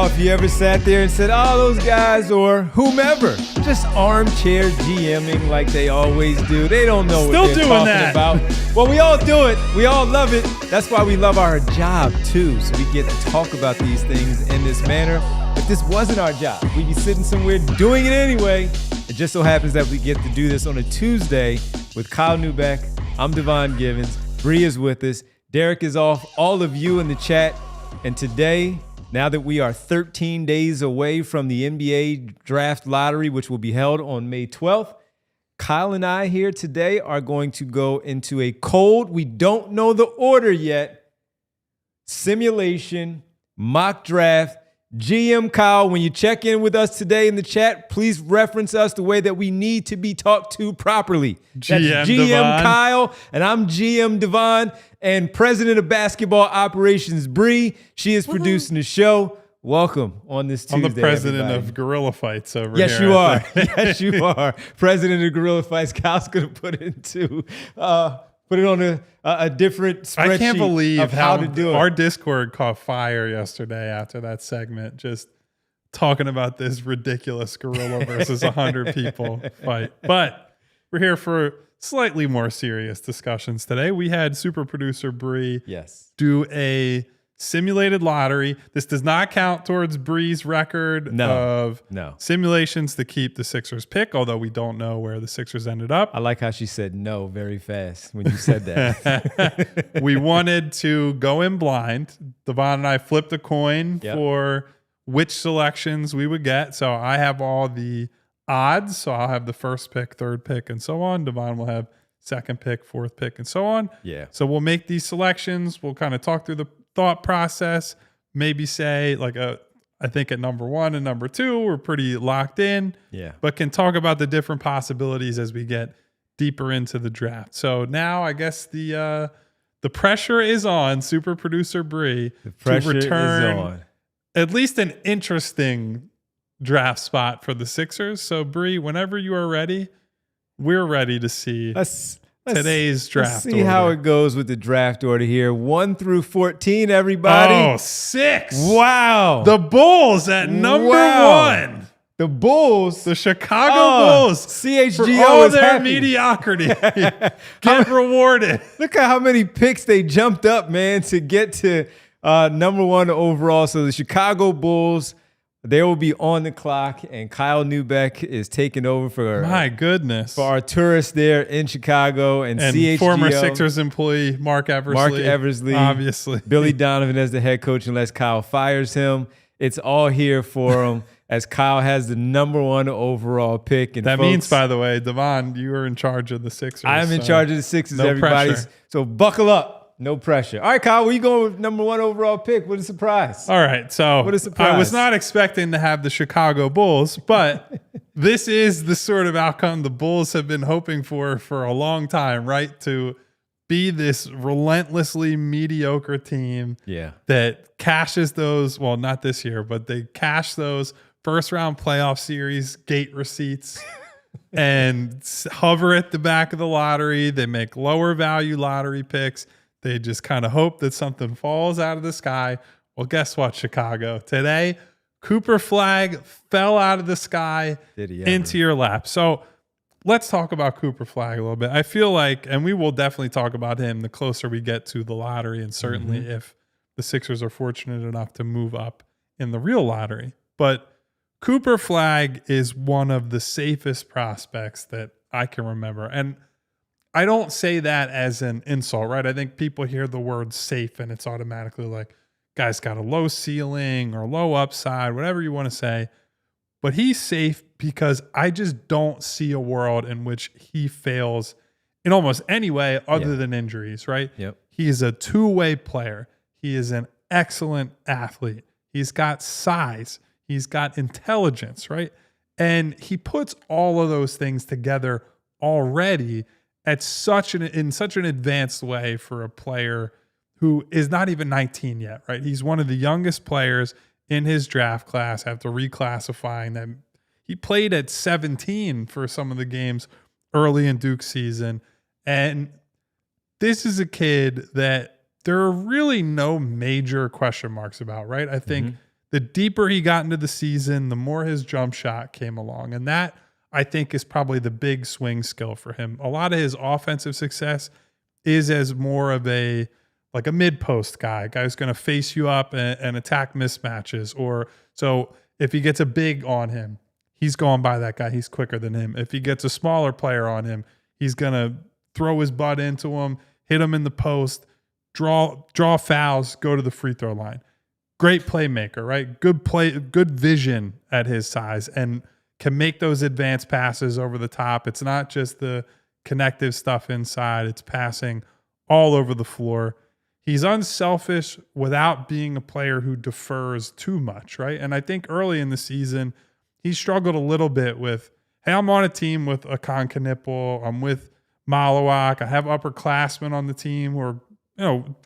y'all, if you ever sat there and said, oh, those guys or whomever, just armchair GMing like they always do. They don't know what they're talking about. Well, we all do it. We all love it. That's why we love our job, too. So we get to talk about these things in this manner. If this wasn't our job, we'd be sitting somewhere doing it anyway. It just so happens that we get to do this on a Tuesday with Kyle Neubeck. I'm Devon Givens. Bree is with us. Derek is off. All of you in the chat. And today, now that we are 13 days away from the NBA draft lottery, which will be held on May 12th, Kyle and I here today are going to go into a cold, we don't know the order yet, simulation, mock draft. GM Kyle, when you check in with us today in the chat, please reference us the way that we need to be talked to properly. That's GM Devon. Kyle, and I'm GM Devon, and President of Basketball Operations Bree. She is producing the show. Welcome on this Tuesday. I'm the president everybody. of Guerrilla Fights over yes, here. You are. Yes, you are. President of Guerrilla Fights. Kyle's going to put it on a different spreadsheet. I can't believe of how to do it. Our Discord caught fire yesterday after that segment, just talking about this ridiculous gorilla versus 100 people fight. But we're here for slightly more serious discussions today. We had super producer Bree do a simulated lottery. This does not count towards Bree's record of simulations to keep the Sixers pick, although we don't know where the Sixers ended up. I like how she said no very fast when you said that. We wanted to go in blind. Devon and I flipped a coin for which selections we would get. So I have all the odds. So I'll have the first pick, third pick, and so on. Devon will have second pick, fourth pick, and so on. Yeah. So we'll make these selections. We'll kind of talk through the thought process, maybe say I think at number 1 and number 2 we're pretty locked in, but can talk about the different possibilities as we get deeper into the draft. So now I guess the pressure is on super producer Bree to return at least an interesting draft spot for the Sixers. So Bree, whenever you are ready, we're ready to see today's draft order. Let's see how it goes with the draft order here. 1 through 14, everybody. Oh, 6. Wow. The Bulls at number 1. The Bulls. The Chicago Bulls. CHGO for all is their happy. mediocrity. Get rewarded. Look at how many picks they jumped up, man, to get to number 1 overall. So the Chicago Bulls, they will be on the clock, and Kyle Neubeck is taking over for our tourists there in Chicago, and CHGO, former Sixers employee Mark Eversley, obviously Billy Donovan as the head coach unless Kyle fires him. It's all here for him as Kyle has the number 1 overall pick. And that means, by the way, Devon, you are in charge of the Sixers. I'm in charge of the Sixers, no everybody. Pressure. So buckle up. No pressure. All right, Kyle, where you going with number 1 overall pick? What a surprise. All right, so what a surprise. I was not expecting to have the Chicago Bulls, but this is the sort of outcome the Bulls have been hoping for a long time, right? To be this relentlessly mediocre team that cashes those, well, not this year, but they cash those first-round playoff series gate receipts and hover at the back of the lottery. They make lower value lottery picks. They just kind of hope that something falls out of the sky. Well, guess what, Chicago? Today, Cooper Flagg fell out of the sky into your lap. So let's talk about Cooper Flagg a little bit. I feel like, and we will definitely talk about him the closer we get to the lottery, and certainly if the Sixers are fortunate enough to move up in the real lottery. But Cooper Flagg is one of the safest prospects that I can remember. And I don't say that as an insult, right? I think people hear the word safe and it's automatically like, guy's got a low ceiling or low upside, whatever you want to say. But he's safe because I just don't see a world in which he fails in almost any way other than injuries, right? Yep. He is a two-way player. He is an excellent athlete. He's got size. He's got intelligence, right? And he puts all of those things together already in such an advanced way for a player who is not even 19 yet, right? He's one of the youngest players in his draft class after reclassifying them. He played at 17 for some of the games early in Duke's season. And this is a kid that there are really no major question marks about, right? I think the deeper he got into the season, the more his jump shot came along. And that, I think, is probably the big swing skill for him. A lot of his offensive success is as more of a mid-post guy who's going to face you up and attack mismatches. Or so if he gets a big on him, he's going by that guy. He's quicker than him. If he gets a smaller player on him, he's going to throw his butt into him, hit him in the post, draw fouls, go to the free throw line. Great playmaker, right? Good vision at his size, and can make those advanced passes over the top. It's not just the connective stuff inside. It's passing all over the floor. He's unselfish without being a player who defers too much, right? And I think early in the season, he struggled a little bit with, hey, I'm on a team with Akan Knipple. I'm with Malawak. I have upperclassmen on the team who are,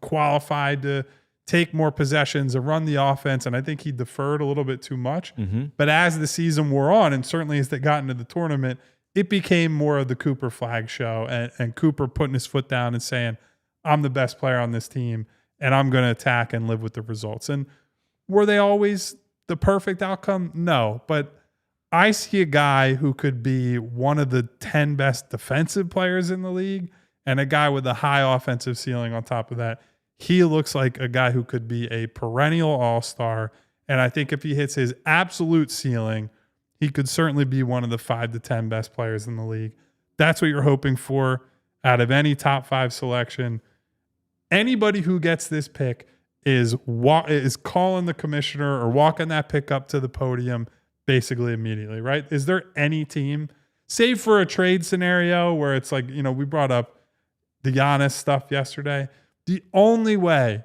qualified to take more possessions and run the offense. And I think he deferred a little bit too much. But as the season wore on, and certainly as they got into the tournament, it became more of the Cooper Flagg show, and Cooper putting his foot down and saying, I'm the best player on this team, and I'm going to attack and live with the results. And were they always the perfect outcome? No, but I see a guy who could be one of the 10 best defensive players in the league, and a guy with a high offensive ceiling on top of that. He looks like a guy who could be a perennial all-star, and I think if he hits his absolute ceiling, he could certainly be one of the 5 to 10 best players in the league. That's what you're hoping for out of any top 5 selection. Anybody who gets this pick is calling the commissioner or walking that pick up to the podium basically immediately, right? Is there any team, save for a trade scenario where it's like, we brought up the Giannis stuff yesterday. The only way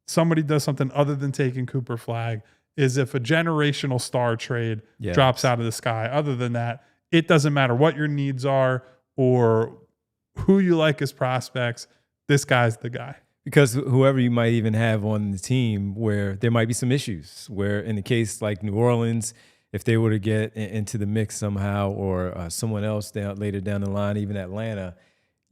somebody does something other than taking Cooper Flagg is if a generational star trade drops out of the sky. Other than that, it doesn't matter what your needs are or who you like as prospects. This guy's the guy. Because whoever you might even have on the team where there might be some issues, where in the case like New Orleans, if they were to get into the mix somehow, or someone else later down the line, even Atlanta,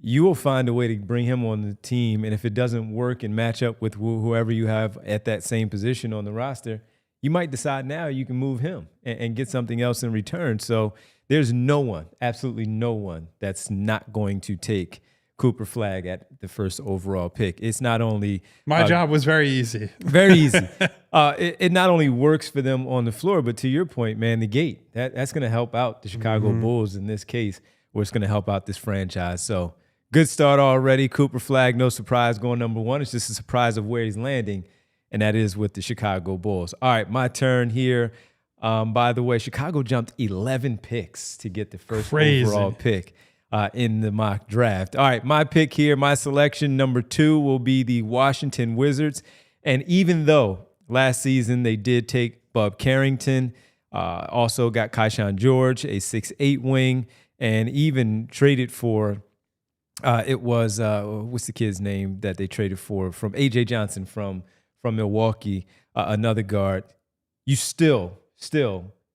you will find a way to bring him on the team. And if it doesn't work and match up with whoever you have at that same position on the roster, you might decide now you can move him and get something else in return. So there's no one, absolutely no one, that's not going to take Cooper Flagg at the first overall pick. It's not only my job was very easy. Very easy. It not only works for them on the floor, but to your point, man, the gate, that's going to help out the Chicago Bulls in this case, or it's going to help out this franchise. So good start already. Cooper Flagg, no surprise, going number 1. It's just a surprise of where he's landing, and that is with the Chicago Bulls. All right, my turn here. By the way, Chicago jumped 11 picks to get the first overall pick in the mock draft. All right, my pick here, my selection, number 2 will be the Washington Wizards. And even though last season they did take Bub Carrington, also got Kaishan George, a 6'8" wing, and even traded for, what's the kid's name that they traded for, from A.J. Johnson from Milwaukee, another guard. You still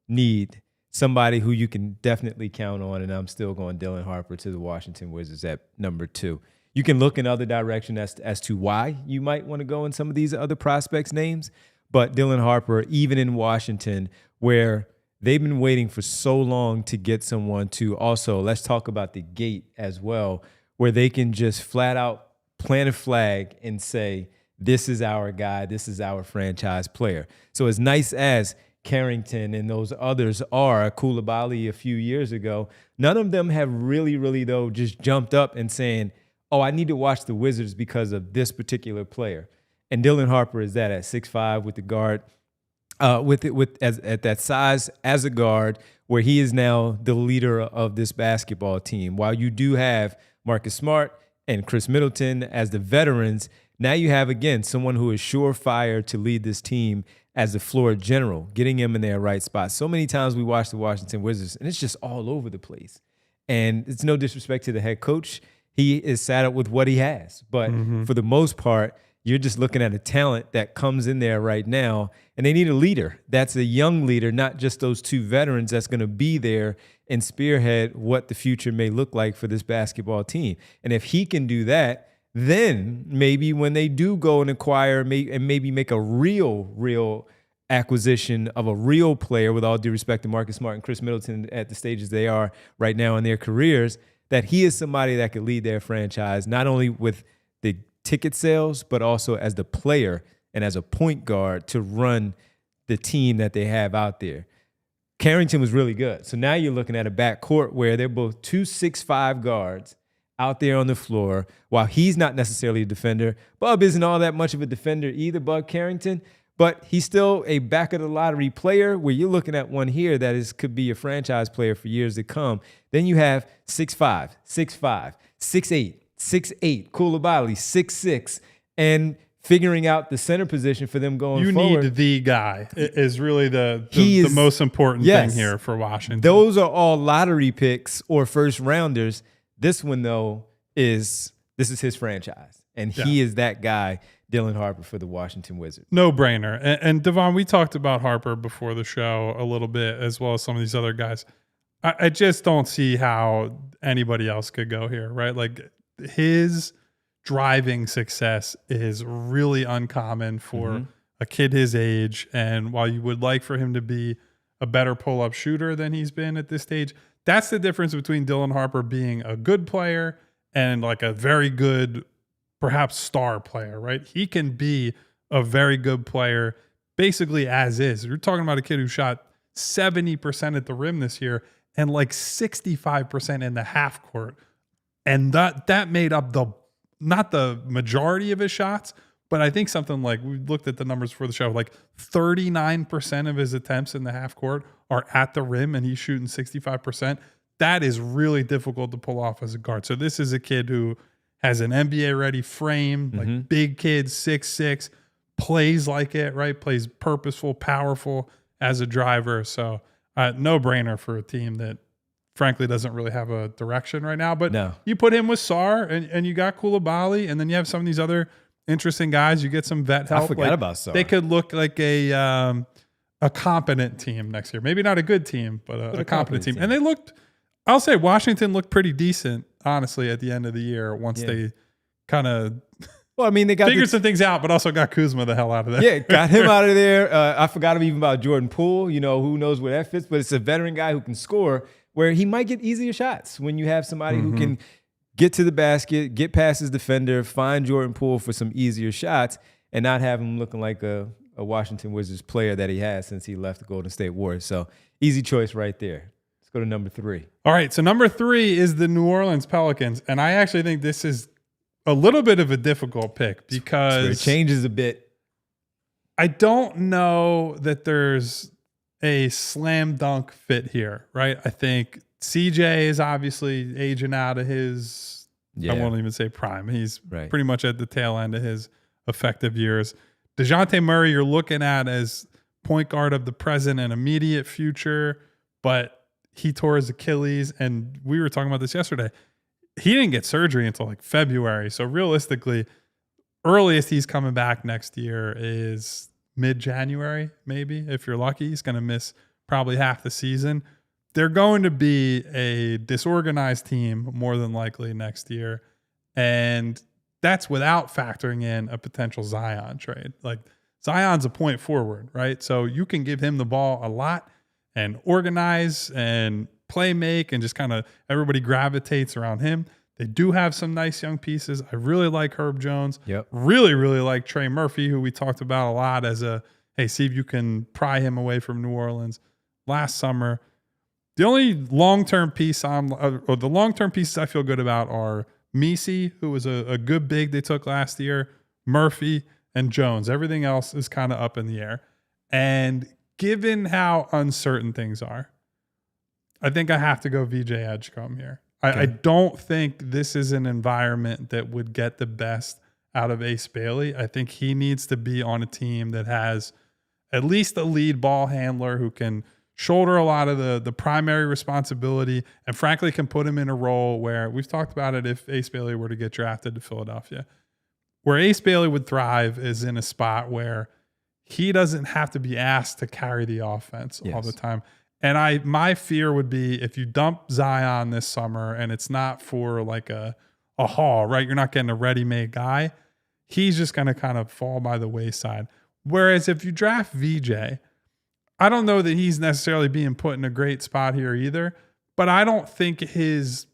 need somebody who you can definitely count on, and I'm still going Dylan Harper to the Washington Wizards at number 2. You can look in other direction as to why you might want to go in some of these other prospects' names, but Dylan Harper, even in Washington, where they've been waiting for so long to get someone to also, let's talk about the gate as well, where they can just flat out plant a flag and say, this is our guy, this is our franchise player. So as nice as Carrington and those others are, Koulibaly a few years ago, none of them have really, though, just jumped up and saying, oh, I need to watch the Wizards because of this particular player. And Dylan Harper is that at 6'5" with the guard, at that size as a guard, where he is now the leader of this basketball team. While you do have Marcus Smart and Chris Middleton as the veterans, now you have, again, someone who is surefire to lead this team as the floor general, getting him in their right spot. So many times we watch the Washington Wizards, and it's just all over the place. And it's no disrespect to the head coach. He is saddled with what he has. But for the most part, you're just looking at a talent that comes in there right now, and they need a leader. That's a young leader, not just those 2 veterans that's going to be there and spearhead what the future may look like for this basketball team. And if he can do that, then maybe when they do go and acquire and maybe make a real acquisition of a real player, with all due respect to Marcus Smart and Chris Middleton at the stages they are right now in their careers, that he is somebody that could lead their franchise, not only with the ticket sales, but also as the player and as a point guard to run the team that they have out there. Carrington was really good. So now you're looking at a backcourt where they're both 2 6'5" guards out there on the floor. While he's not necessarily a defender, Bub isn't all that much of a defender either, Bub Carrington, but he's still a back of the lottery player where you're looking at one here that could be a franchise player for years to come. Then you have 6'5", 6'5", 6'8", 6'8", Koulibaly, 6'6", and figuring out the center position for them going forward. You need the guy is really the most important thing here for Washington. Those are all lottery picks or first rounders. This one, though, this is his franchise. And he is that guy, Dylan Harper, for the Washington Wizards. No brainer. And Devon, we talked about Harper before the show a little bit, as well as some of these other guys. I just don't see how anybody else could go here, right? Like, his driving success is really uncommon for a kid his age. And while you would like for him to be a better pull-up shooter than he's been at this stage, that's the difference between Dylan Harper being a good player and like a very good, perhaps star player, right? He can be a very good player basically as is. You're talking about a kid who shot 70% at the rim this year and like 65% in the half court. And that made up not the majority of his shots, but I think something like, we looked at the numbers for the show, like 39% of his attempts in the half court are at the rim and he's shooting 65%. That is really difficult to pull off as a guard. So this is a kid who has an NBA ready frame, like big kid, 6'6", plays like it, right? Plays purposeful, powerful as a driver. So no brainer for a team that frankly doesn't really have a direction right now. But you put him with Sarr and you got Koulibaly, and then you have some of these other interesting guys. You get some vet help. I forgot about Sarr. They could look like a competent team next year. Maybe not a good team, but a competent team. And they looked, I'll say Washington looked pretty decent, honestly, at the end of the year once they kind of they got figured some things out, but also got Kuzma the hell out of there. Yeah, got him out of there. I forgot even about Jordan Poole. You know, who knows where that fits, but it's a veteran guy who can score, where he might get easier shots when you have somebody who can get to the basket, get past his defender, find Jordan Poole for some easier shots, and not have him looking like a Washington Wizards player that he has since he left the Golden State Warriors. So easy choice right there. Let's go to number 3. All right, so number 3 is the New Orleans Pelicans, and I actually think this is a little bit of a difficult pick because it changes a bit. I don't know that there's a slam dunk fit here, right? I think CJ is obviously aging out of his, I won't even say prime. He's pretty much at the tail end of his effective years. DeJounte Murray, you're looking at as point guard of the present and immediate future, but he tore his Achilles, and we were talking about this yesterday. He didn't get surgery until like February. So realistically, earliest he's coming back next year is mid-January, maybe. If you're lucky, he's going to miss probably half the season. They're going to be a disorganized team more than likely next year. And that's without factoring in a potential Zion trade. Like, Zion's a point forward, right? So you can give him the ball a lot and organize and play make, and just kind of everybody gravitates around him. They do have some nice young pieces. I really like Herb Jones. Really, really like Trey Murphy, who we talked about a lot as see if you can pry him away from New Orleans last summer. The only long-term piece the long-term pieces I feel good about are Misi, who was a good big they took last year, Murphy, and Jones. Everything else is kind of up in the air. And given how uncertain things are, I think I have to go VJ Edgecombe here. Okay. I don't think this is an environment that would get the best out of Ace Bailey. I think he needs to be on a team that has at least a lead ball handler who can shoulder a lot of the primary responsibility and frankly can put him in a role where, we've talked about it, if Ace Bailey were to get drafted to Philadelphia, where Ace Bailey would thrive is in a spot where he doesn't have to be asked to carry the offense all the time. And my fear would be if you dump Zion this summer and it's not for like a haul, right? You're not getting a ready-made guy. He's just going to kind of fall by the wayside. Whereas if you draft VJ, I don't know that he's necessarily being put in a great spot here either, but I don't think his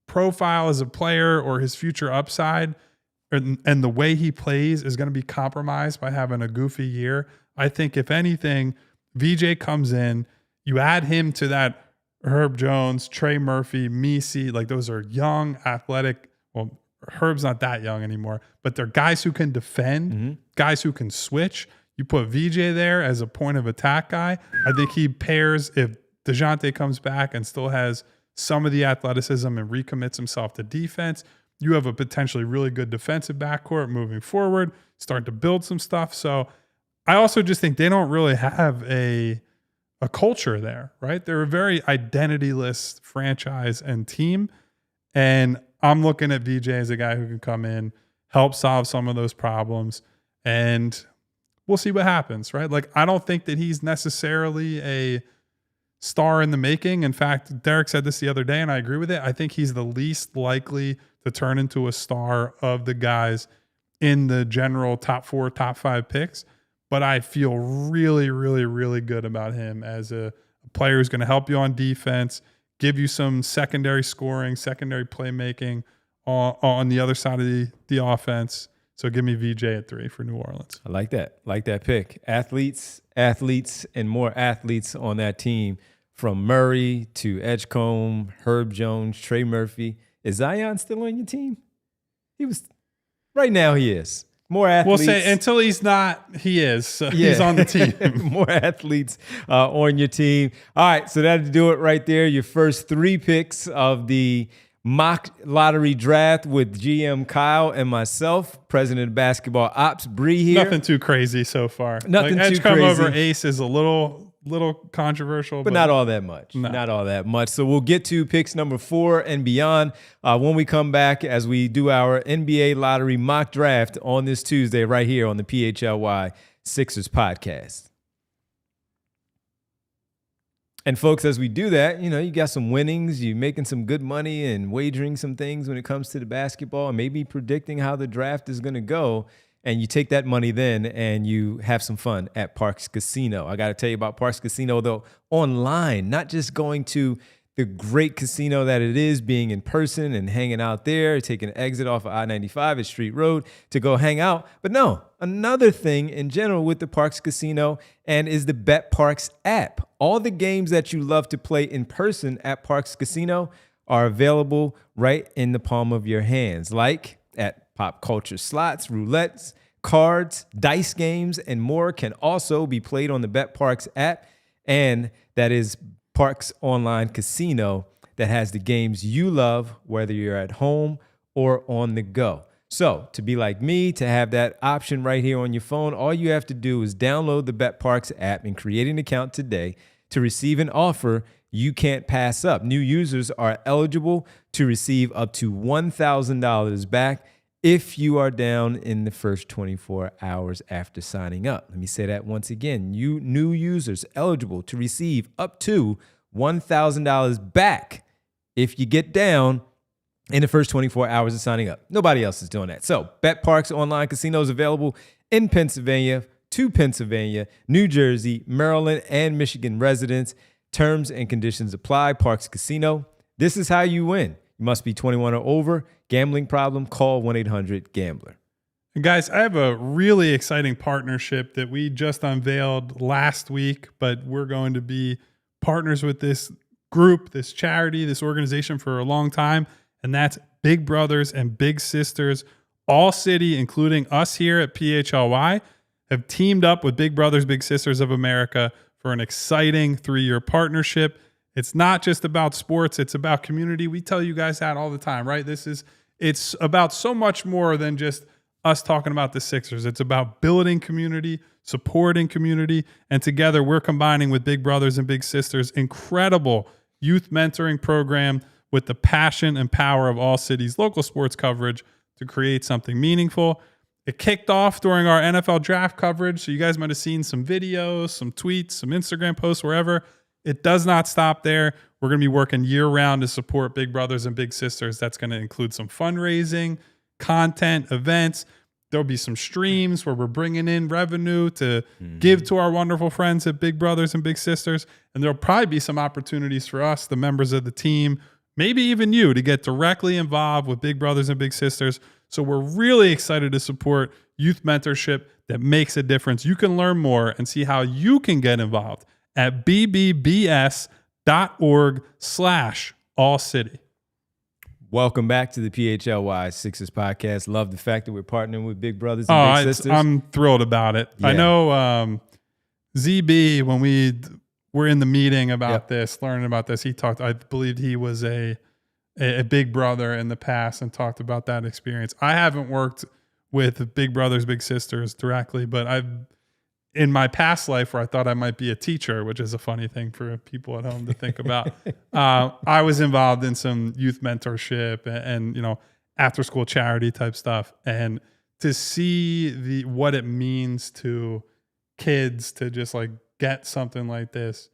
profile as a player or his future upside and the way he plays is going to be compromised by having a goofy year. I think if anything, VJ comes in, you add him to that Herb Jones, Trey Murphy, Misi, like those are young, athletic. Well, Herb's not that young anymore, but they're guys who can defend, guys who can switch. You put VJ there as a point of attack guy. I think he pairs if DeJounte comes back and still has some of the athleticism and recommits himself to defense. You have a potentially really good defensive backcourt moving forward, starting to build some stuff. So I also just think they don't really have a culture there, right? They're a very identityless franchise and team. And I'm looking at VJ as a guy who can come in, help solve some of those problems, and we'll see what happens, right? Like, I don't think that he's necessarily a star in the making. In fact, Derek said this the other day, and I agree with it. I think he's the least likely to turn into a star of the guys in the general top 4, top 5 picks. But I feel really, really, really good about him as a player who's going to help you on defense, give you some secondary scoring, secondary playmaking on the other side of the offense. So give me VJ at 3 for New Orleans. I like that. Like that pick. Athletes, and more athletes on that team, from Murray to Edgecombe, Herb Jones, Trey Murphy. Is Zion still on your team? He was. Right now he is. More athletes. We'll say until he's not, he is. So he's on the team. More athletes on your team. All right, so that'll do it right there. Your first 3 picks of the mock lottery draft with GM Kyle and myself, president of basketball ops, Bree here. Nothing too crazy so far. Nothing like too Edgecombe crazy. Over Ace is a little controversial, but not all that much. No. Not all that much. So we'll get to picks number 4 and beyond when we come back as we do our NBA lottery mock draft on this Tuesday right here on the PHLY Sixers podcast. And folks, as we do that, you got some winnings, you're making some good money and wagering some things when it comes to the basketball and maybe predicting how the draft is going to go. And you take that money then and you have some fun at Parx Casino. I got to tell you about Parx Casino, though, online, not just going to the great casino that it is, being in person and hanging out there, taking an exit off of I-95 at Street Road to go hang out. But no, another thing in general with the Parx Casino and is the BetParx app. All the games that you love to play in person at Parx Casino are available right in the palm of your hands, like at pop culture slots, roulettes, cards, dice games, and more can also be played on the BetParx app. And that is Parx Online Casino that has the games you love, whether you're at home or on the go. So to be like me, to have that option right here on your phone, all you have to do is download the BetParx app and create an account today to receive an offer you can't pass up. New users are eligible to receive up to $1,000 back if you are down in the first 24 hours after signing up. Let me say that once again. You new users eligible to receive up to $1,000 back if you get down in the first 24 hours of signing up. Nobody else is doing that. So BetParx Online Casino is available in Pennsylvania, New Jersey, Maryland, and Michigan residents. Terms and conditions apply. Parx Casino. This is how you win. You must be 21 or over. Gambling problem? Call 1-800-GAMBLER. And guys, I have a really exciting partnership that we just unveiled last week, but we're going to be partners with this group, this charity, this organization for a long time, and that's Big Brothers and Big Sisters. ALLCITY, including us here at PHLY, have teamed up with Big Brothers Big Sisters of America for an exciting 3-year partnership. It's not just about sports, it's about community. We tell you guys that all the time, right? It's about so much more than just us talking about the Sixers. It's about building community, supporting community, and together we're combining with Big Brothers and Big Sisters incredible youth mentoring program with the passion and power of ALLCITY's local sports coverage to create something meaningful. It kicked off during our NFL draft coverage, so you guys might have seen some videos, some tweets, some Instagram posts, wherever. It does not stop there. We're going to be working year-round to support Big Brothers and Big Sisters. That's going to include some fundraising, content, events, there'll be some streams where we're bringing in revenue to give to our wonderful friends at Big Brothers and Big Sisters. And there'll probably be some opportunities for us, the members of the team, maybe even you, to get directly involved with Big Brothers and Big Sisters. So we're really excited to support youth mentorship that makes a difference. You can learn more and see how you can get involved at bbbs.org/ALLCITY. Welcome back to the PHLY Sixers podcast. Love the fact that we're partnering with Big Brothers and Big Sisters. I'm thrilled about it. Yeah. I know ZB, when we were in the meeting about this, learning about this, he talked, I believed he was a big brother in the past and talked about that experience. I haven't worked with Big Brothers, Big Sisters directly, but I've, in my past life where I thought I might be a teacher, which is a funny thing for people at home to think about, I was involved in some youth mentorship and after school charity type stuff. And to see what it means to kids to just like get something like this,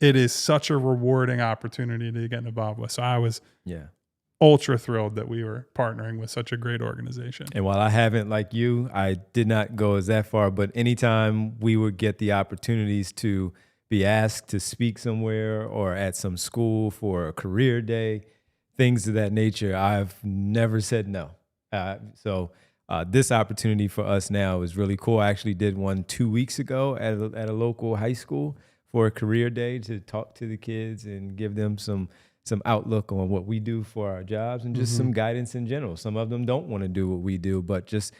it is such a rewarding opportunity to get involved with. So I was ultra thrilled that we were partnering with such a great organization. And while I haven't, like you, I did not go as that far, but anytime we would get the opportunities to be asked to speak somewhere or at some school for a career day, things of that nature, I've never said no. So this opportunity for us now is really cool. I actually did one 2 weeks ago at a local high school for a career day to talk to the kids and give them some outlook on what we do for our jobs and just some guidance in general. Some of them don't want to do what we do, but just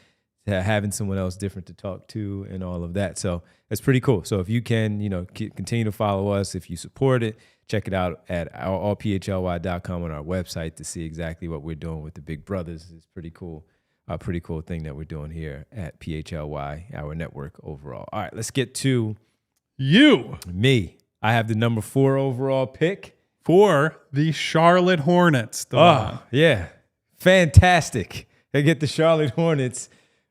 having someone else different to talk to and all of that. So it's pretty cool. So if you can, continue to follow us, if you support it, check it out at allphly.com on our website to see exactly what we're doing with the Big Brothers. It's pretty cool. A pretty cool thing that we're doing here at PHLY, our network overall. All right, let's get to me. I have the number 4 overall pick for the Charlotte Hornets. Oh, yeah. Fantastic. I get the Charlotte Hornets.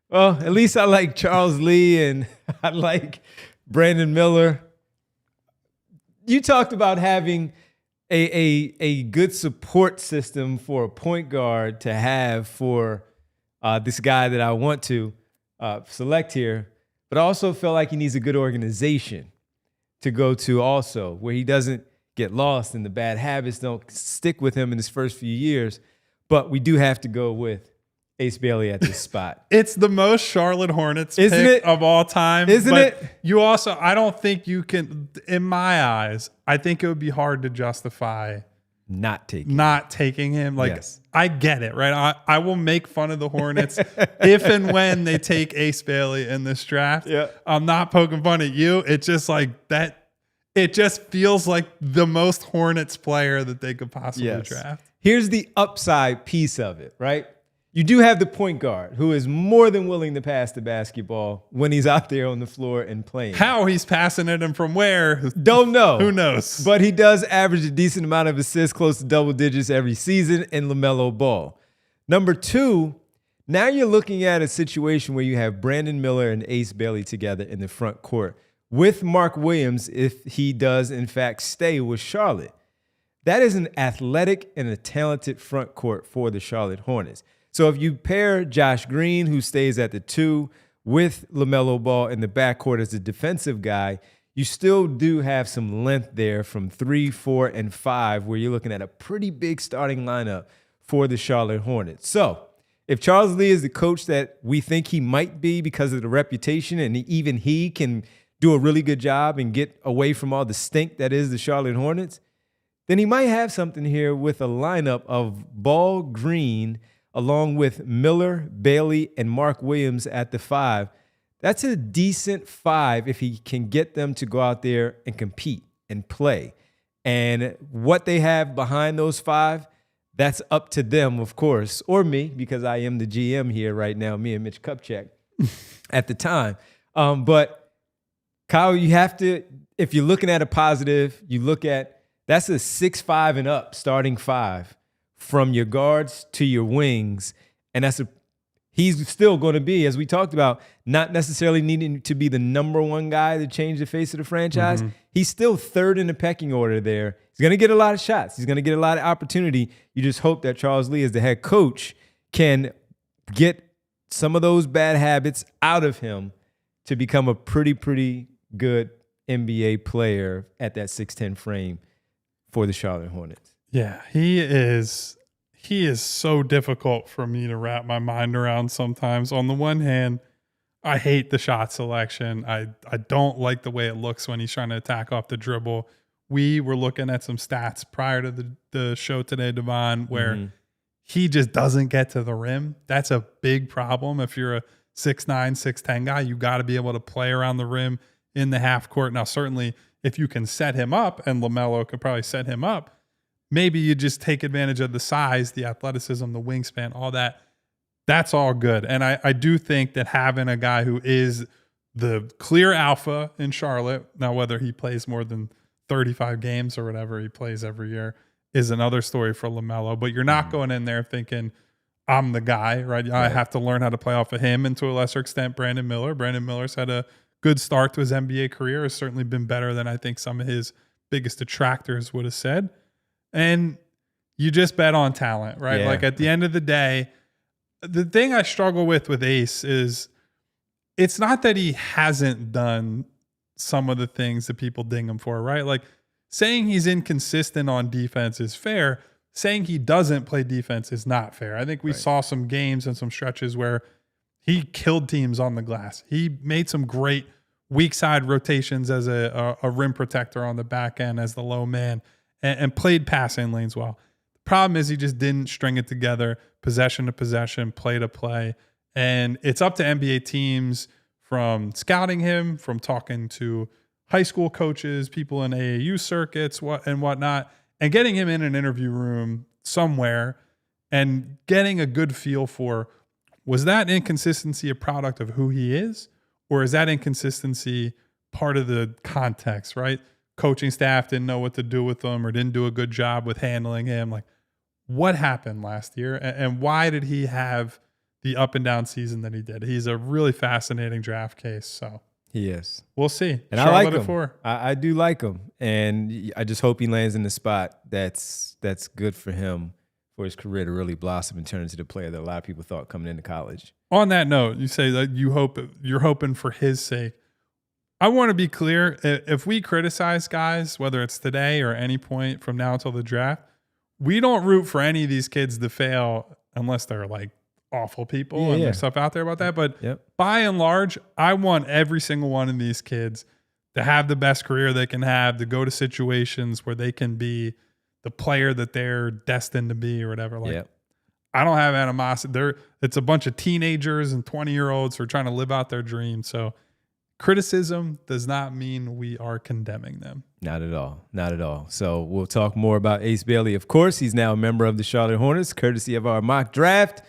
Well, at least I like Charles Lee and I like Brandon Miller. You talked about having a good support system for a point guard to have for this guy that I want to select here, but I also feel like he needs a good organization to go to also, where he doesn't get lost and the bad habits don't stick with him in his first few years. But we do have to go with Ace Bailey at this spot. It's the most Charlotte Hornets pick of all time. Isn't it? You also, I don't think you can, in my eyes, I think it would be hard to justify not taking him. Like, yes. I get it, right? I will make fun of the Hornets if and when they take Ace Bailey in this draft. Yeah. I'm not poking fun at you. It's just like that. It just feels like the most Hornets player that they could possibly draft. Here's the upside piece of it, right? You do have the point guard who is more than willing to pass the basketball when he's out there on the floor and playing. How he's passing it and from where? Don't know. Who knows? But he does average a decent amount of assists, close to double digits every season in LaMelo Ball. Number 2, now you're looking at a situation where you have Brandon Miller and Ace Bailey together in the front court with Mark Williams if he does, in fact, stay with Charlotte. That is an athletic and a talented front court for the Charlotte Hornets. So if you pair Josh Green, who stays at the 2, with LaMelo Ball in the backcourt as a defensive guy, you still do have some length there from 3, 4, and 5, where you're looking at a pretty big starting lineup for the Charlotte Hornets. So if Charles Lee is the coach that we think he might be because of the reputation, and even he can do a really good job and get away from all the stink that is the Charlotte Hornets, then he might have something here with a lineup of Ball, Green, along with Miller, Bailey, and Mark Williams at the 5. That's a decent 5 if he can get them to go out there and compete and play. And what they have behind those 5, that's up to them, of course, or me, because I am the GM here right now, me and Mitch Kupchak at the time. But Kyle, you have to, if you're looking at a positive, you look at, that's a 6'5" and up starting 5. From your guards to your wings, and he's still going to be, as we talked about, not necessarily needing to be the number 1 guy to change the face of the franchise. He's still 3rd in the pecking order there. He's going to get a lot of shots. He's going to get a lot of opportunity. You just hope that Charles Lee, as the head coach, can get some of those bad habits out of him to become a pretty good NBA player at that 6'10" frame for the Charlotte Hornets. Yeah, he is so difficult for me to wrap my mind around sometimes. On the one hand, I hate the shot selection. I don't like the way it looks when he's trying to attack off the dribble. We were looking at some stats prior to the show today, Devon, where he just doesn't get to the rim. That's a big problem. If you're a 6'9", 6'10" guy, you got to be able to play around the rim in the half court. Now, certainly, if you can set him up, and LaMelo could probably set him up, maybe you just take advantage of the size, the athleticism, the wingspan, all that. That's all good. And I do think that having a guy who is the clear alpha in Charlotte, now whether he plays more than 35 games or whatever he plays every year, is another story for LaMelo. But you're not going in there thinking, I'm the guy, right? I have to learn how to play off of him, and to a lesser extent, Brandon Miller. Brandon Miller's had a good start to his NBA career, has certainly been better than I think some of his biggest detractors would have said. And you just bet on talent, right? Yeah. Like at the end of the day, the thing I struggle with Ace is it's not that he hasn't done some of the things that people ding him for, right? Like saying he's inconsistent on defense is fair. Saying he doesn't play defense is not fair. I think we saw some games and some stretches where he killed teams on the glass. He made some great weak side rotations as a rim protector on the back end as the low man and played passing lanes well. The problem is he just didn't string it together, possession to possession, play to play. And it's up to NBA teams from scouting him, from talking to high school coaches, people in AAU circuits and whatnot, and getting him in an interview room somewhere and getting a good feel for, was that inconsistency a product of who he is? Or is that inconsistency part of the context, right? Coaching staff didn't know what to do with him or didn't do a good job with handling him. Like, what happened last year? And why did he have the up and down season that he did? He's a really fascinating draft case. So he is. We'll see. And Charlotte I like him. I do like him. And I just hope he lands in the spot that's good for him, for his career to really blossom and turn into the player that a lot of people thought coming into college. On that note, you say that you're hoping for his sake. I want to be clear. If we criticize guys, whether it's today or any point from now until the draft, we don't root for any of these kids to fail unless they're like awful people and there's stuff out there about that. But by and large, I want every single one of these kids to have the best career they can have, to go to situations where they can be the player that they're destined to be or whatever. Like, I don't have animosity. It's a bunch of teenagers and 20-year-olds who are trying to live out their dreams. So criticism does not mean we are condemning them. Not at all. Not at all. So we'll talk more about Ace Bailey. Of course, he's now a member of the Charlotte Hornets, courtesy of our mock draft.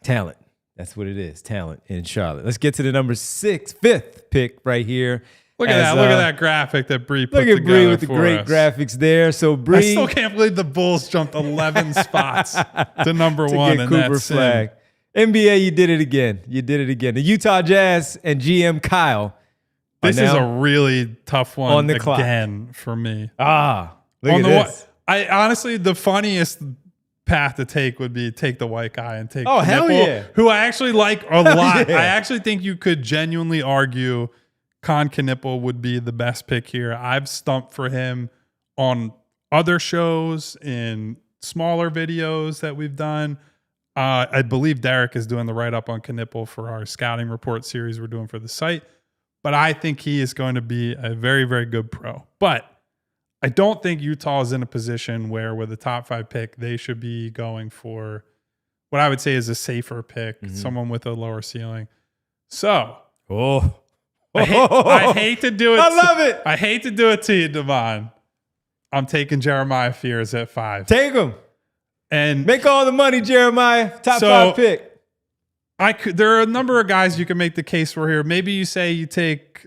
Talent. That's what it is. Talent in Charlotte. Let's get to the number 5th pick right here. Look at that. Look at that graphic that Bree put together. Look at Bree with the great graphics there. So Bree, I still can't believe the Bulls jumped 11 spots to number one. Get Cooper Flagg. NBA, you did it again. You did it again. The Utah Jazz and GM Kyle. This is a really tough one on the again clock for me. Look at this. I honestly, the funniest path to take would be take the white guy and take hell yeah, who I actually like a lot. I actually think you could genuinely argue Con Knipple would be the best pick here. I've stumped for him on other shows, in smaller videos that we've done. I believe Derek is doing the write-up on Knipple for our scouting report series we're doing for the site. But I think he is going to be a very, very good pro. But I don't think Utah is in a position where with a top 5 pick, they should be going for what I would say is a safer pick, someone with a lower ceiling. So, I hate to do it. I love it. I hate to do it to you, Devon. I'm taking Jeremiah Fears at 5. Take him. And make all the money, Jeremiah. Top 5 pick. There are a number of guys you can make the case for here. Maybe you say you take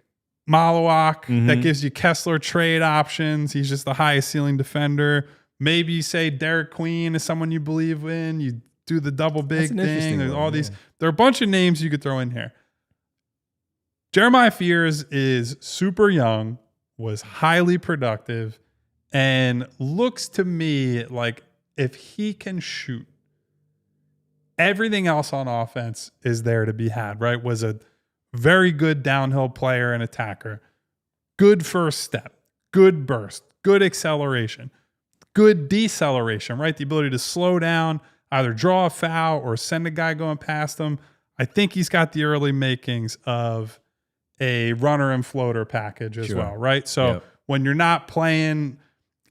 Malawak. That gives you Kessler trade options. He's just the highest ceiling defender. Maybe you say Derek Queen is someone you believe in. You do the double big thing. There's all these. There are a bunch of names you could throw in here. Jeremiah Fears is super young, was highly productive, and looks to me like if he can shoot everything else on offense is there to be had, right? Was a very good downhill player and attacker, good first step, good burst, good acceleration, good deceleration, right? The ability to slow down, either draw a foul or send a guy going past him. I think he's got the early makings of a runner and floater package as well, right? So when you're not playing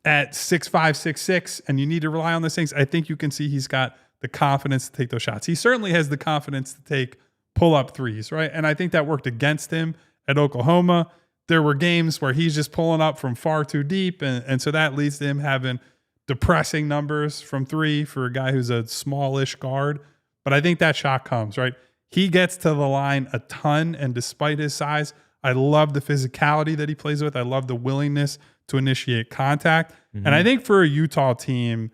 at 6'5", 6'6", and you need to rely on those things, I think you can see he's got the confidence to take those shots. He certainly has the confidence to take pull-up threes, right? And I think that worked against him at Oklahoma. There were games where he's just pulling up from far too deep, and so that leads to him having depressing numbers from three for a guy who's a smallish guard. But I think that shot comes, right? He gets to the line a ton, and despite his size, I love the physicality that he plays with. I love the willingness to initiate contact. And I think for a Utah team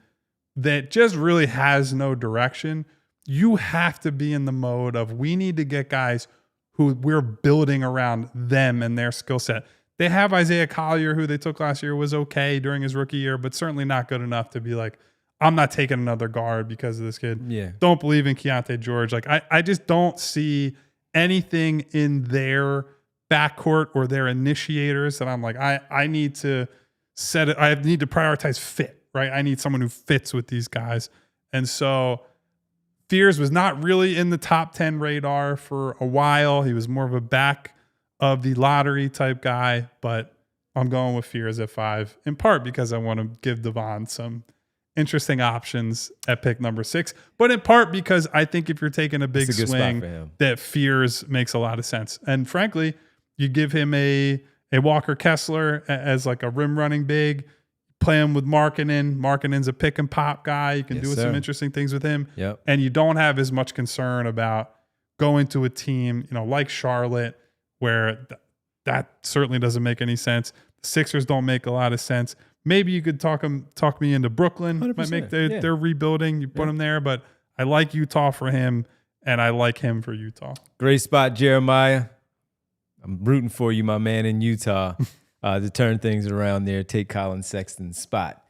that just really has no direction, you have to be in the mode of we need to get guys who we're building around them and their skill set. They have Isaiah Collier, who they took last year, was okay during his rookie year, but certainly not good enough to be like, I'm not taking another guard because of this kid. Yeah. Don't believe in Keontae George. Like I just don't see anything in their backcourt or their initiators that I'm like, I need to set it. I need to prioritize fit, right? I need someone who fits with these guys. And so Fears was not really in the top 10 radar for a while. He was more of a back of the lottery type guy, but I'm going with Fears at 5, in part because I want to give Devon some interesting options at pick number 6, but in part because I think if you're taking a big swing, that Fears makes a lot of sense. And frankly, you give him a Walker Kessler as like a rim running big, play him with Markkanen. Markkanen's a pick and pop guy. You can do some interesting things with him. And you don't have as much concern about going to a team, like Charlotte, where that certainly doesn't make any sense. The Sixers don't make a lot of sense. Maybe you could talk me into Brooklyn. 100%. Might make they're rebuilding. You put him there, but I like Utah for him, and I like him for Utah. Great spot, Jeremiah. I'm rooting for you, my man, in Utah. To turn things around there, take Colin Sexton's spot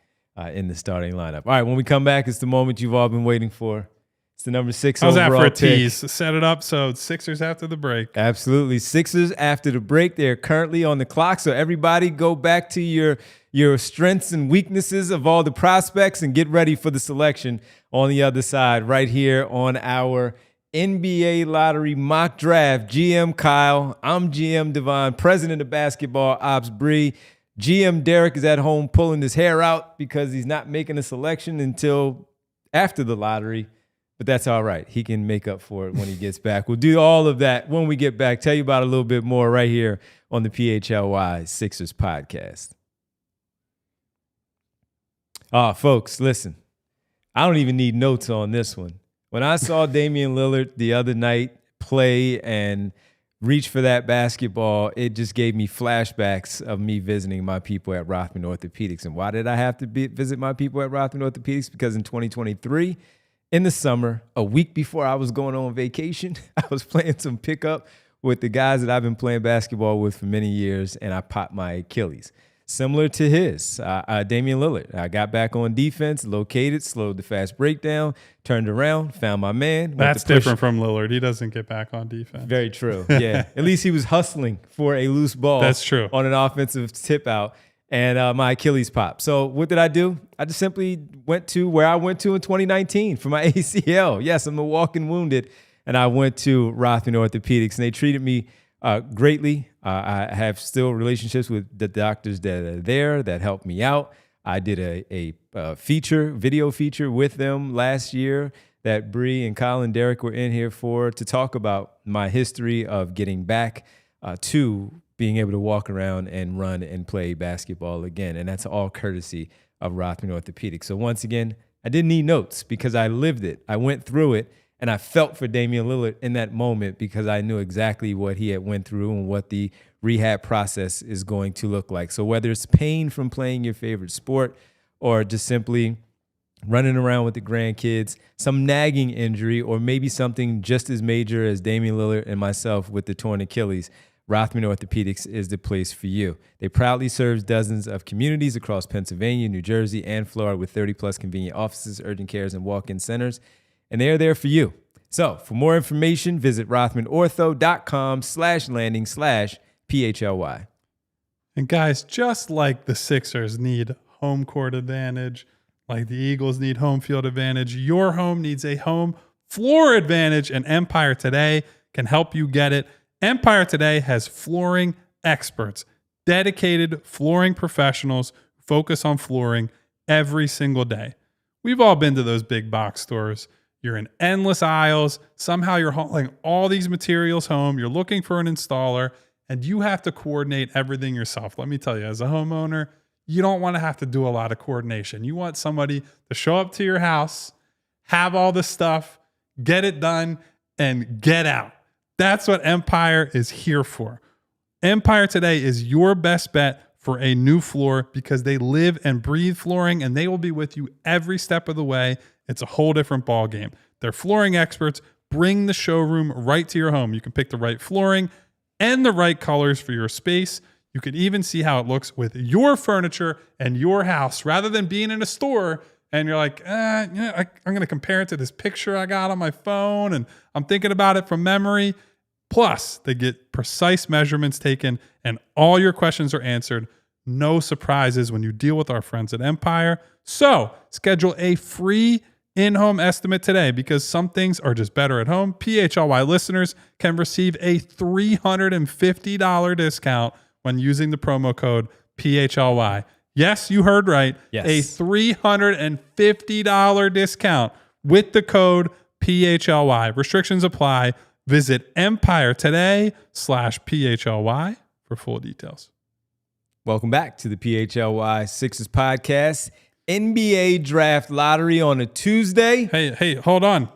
in the starting lineup. All right, when we come back, it's the moment you've all been waiting for. It's the number 6 How's overall that for a tease? pick. Set it up so Sixers after the break. Absolutely. Sixers after the break. They're currently on the clock, so everybody go back to your strengths and weaknesses of all the prospects and get ready for the selection on the other side right here on our NBA Lottery Mock Draft. GM Kyle, I'm GM Devon, President of Basketball Ops Bree. GM Derek is at home pulling his hair out because he's not making a selection until after the lottery, but that's all right. He can make up for it when he gets back. We'll do all of that when we get back. Tell you about a little bit more right here on the PHLY Sixers podcast. Folks, listen, I don't even need notes on this one. When I saw Damian Lillard the other night play and reach for that basketball, it just gave me flashbacks of me visiting my people at Rothman Orthopedics. And why did I have to visit my people at Rothman Orthopedics? Because in 2023, in the summer, a week before I was going on vacation, I was playing some pickup with the guys that I've been playing basketball with for many years, and I popped my Achilles. Similar to his, Damian Lillard. I got back on defense, located, slowed the fast breakdown, turned around, found my man. That's different from Lillard. He doesn't get back on defense. Very true. Yeah. At least he was hustling for a loose ball. That's true. On an offensive tip out, and my Achilles popped. So what did I do? I just simply went to where I went to in 2019 for my ACL. Yes, I'm a walking wounded, and I went to Rothman Orthopedics, and they treated me greatly. I have still relationships with the doctors that are there that helped me out. I did a video feature with them last year that Bree and Kyle and Derek were in here for, to talk about my history of getting back to being able to walk around and run and play basketball again. And that's all courtesy of Rothman Orthopedics. So once again, I didn't need notes because I lived it. I went through it. And I felt for Damian Lillard in that moment because I knew exactly what he had went through and what the rehab process is going to look like. So whether it's pain from playing your favorite sport or just simply running around with the grandkids, some nagging injury, or maybe something just as major as Damian Lillard and myself with the torn Achilles, Rothman Orthopedics is the place for you. They proudly serve dozens of communities across Pennsylvania, New Jersey, and Florida with 30-plus convenient offices, urgent cares, and walk-in centers. and they're there for you. So for more information, visit rothmanortho.com/landing/PHLY. And guys, just like the Sixers need home court advantage, like the Eagles need home field advantage, your home needs a home floor advantage, and Empire Today can help you get it. Empire Today has flooring experts, dedicated flooring professionals who focus on flooring every single day. We've all been to those big box stores. You're in endless aisles. Somehow you're hauling all these materials home. You're looking for an installer, and you have to coordinate everything yourself. Let me tell you, as a homeowner, you don't want to have to do a lot of coordination. You want somebody to show up to your house, have all the stuff, get it done, and get out. That's what Empire is here for. Empire Today is your best bet for a new floor because they live and breathe flooring, and they will be with you every step of the way. It's a whole different ball game. Their flooring experts bring the showroom right to your home. You can pick the right flooring and the right colors for your space. You can even see how it looks with your furniture and your house rather than being in a store and you're like, I'm going to compare it to this picture I got on my phone and I'm thinking about it from memory. Plus, they get precise measurements taken and all your questions are answered. No surprises when you deal with our friends at Empire. So schedule a free in-home estimate today because some things are just better at home. PHLY listeners can receive a $350 discount when using the promo code PHLY. Yes, you heard right. Yes. A $350 discount with the code PHLY. Restrictions apply. Visit EmpireToday.com/PHLY for full details. Welcome back to the PHLY Sixers podcast. NBA draft lottery on a Tuesday. Hey, hold on.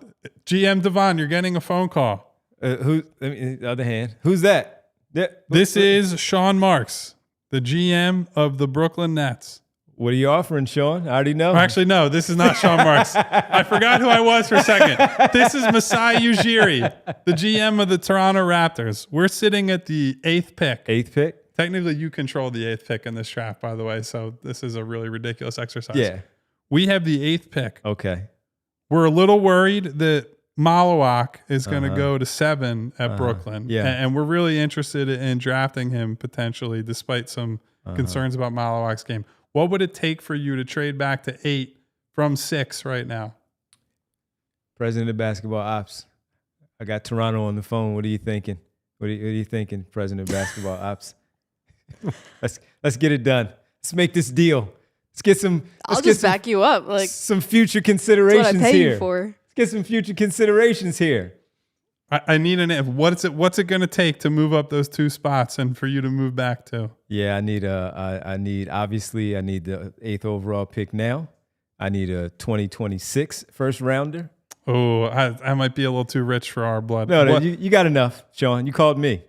GM Devon, you're getting a phone call. The other hand, who's that? This is Sean Marks, the GM of the Brooklyn Nets. What are you offering, Sean? I already know. Actually, no, this is not Sean Marks. I forgot who I was for a second. This is Masai Ujiri, the GM of the Toronto Raptors. We're sitting at the 8th pick. 8th pick? Technically, you control the 8th pick in this draft, by the way, so this is a really ridiculous exercise. Yeah. We have the 8th pick. Okay. We're a little worried that Malawak is going to go to 7 at Brooklyn. Yeah. And we're really interested in drafting him potentially, despite some concerns about Malawak's game. What would it take for you to trade back to 8 from 6 right now? President of Basketball Ops. I got Toronto on the phone. What are you thinking? What are you thinking, President of Basketball Ops? Let's get it done. Let's make this deal. Let's get some. I'll just back you up. Like some future considerations that's what I pay here. You for. Let's get some future considerations here. I need an if. What's it going to take to move up those 2 spots and for you to move back to? Yeah, I need the 8th overall pick now. I need a 2026 first rounder. Oh, I might be a little too rich for our blood. No, you got enough, Sean. You called me.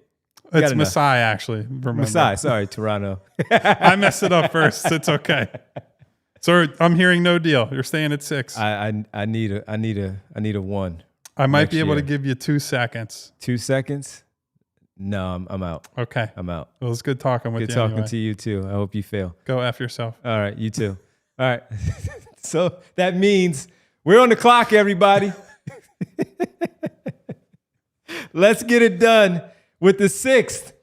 It's Masai, actually. Remember. Masai, sorry, Toronto. I messed it up first. It's okay. So I'm hearing no deal. You're staying at 6. I need a 1. I might be able to give you 2 seconds. 2 seconds? No, I'm out. Okay. I'm out. Well, it's good talking with you. Good talking to you too. I hope you fail. Go F yourself. All right, you too. All right. So that means we're on the clock, everybody. Let's get it done with the 6th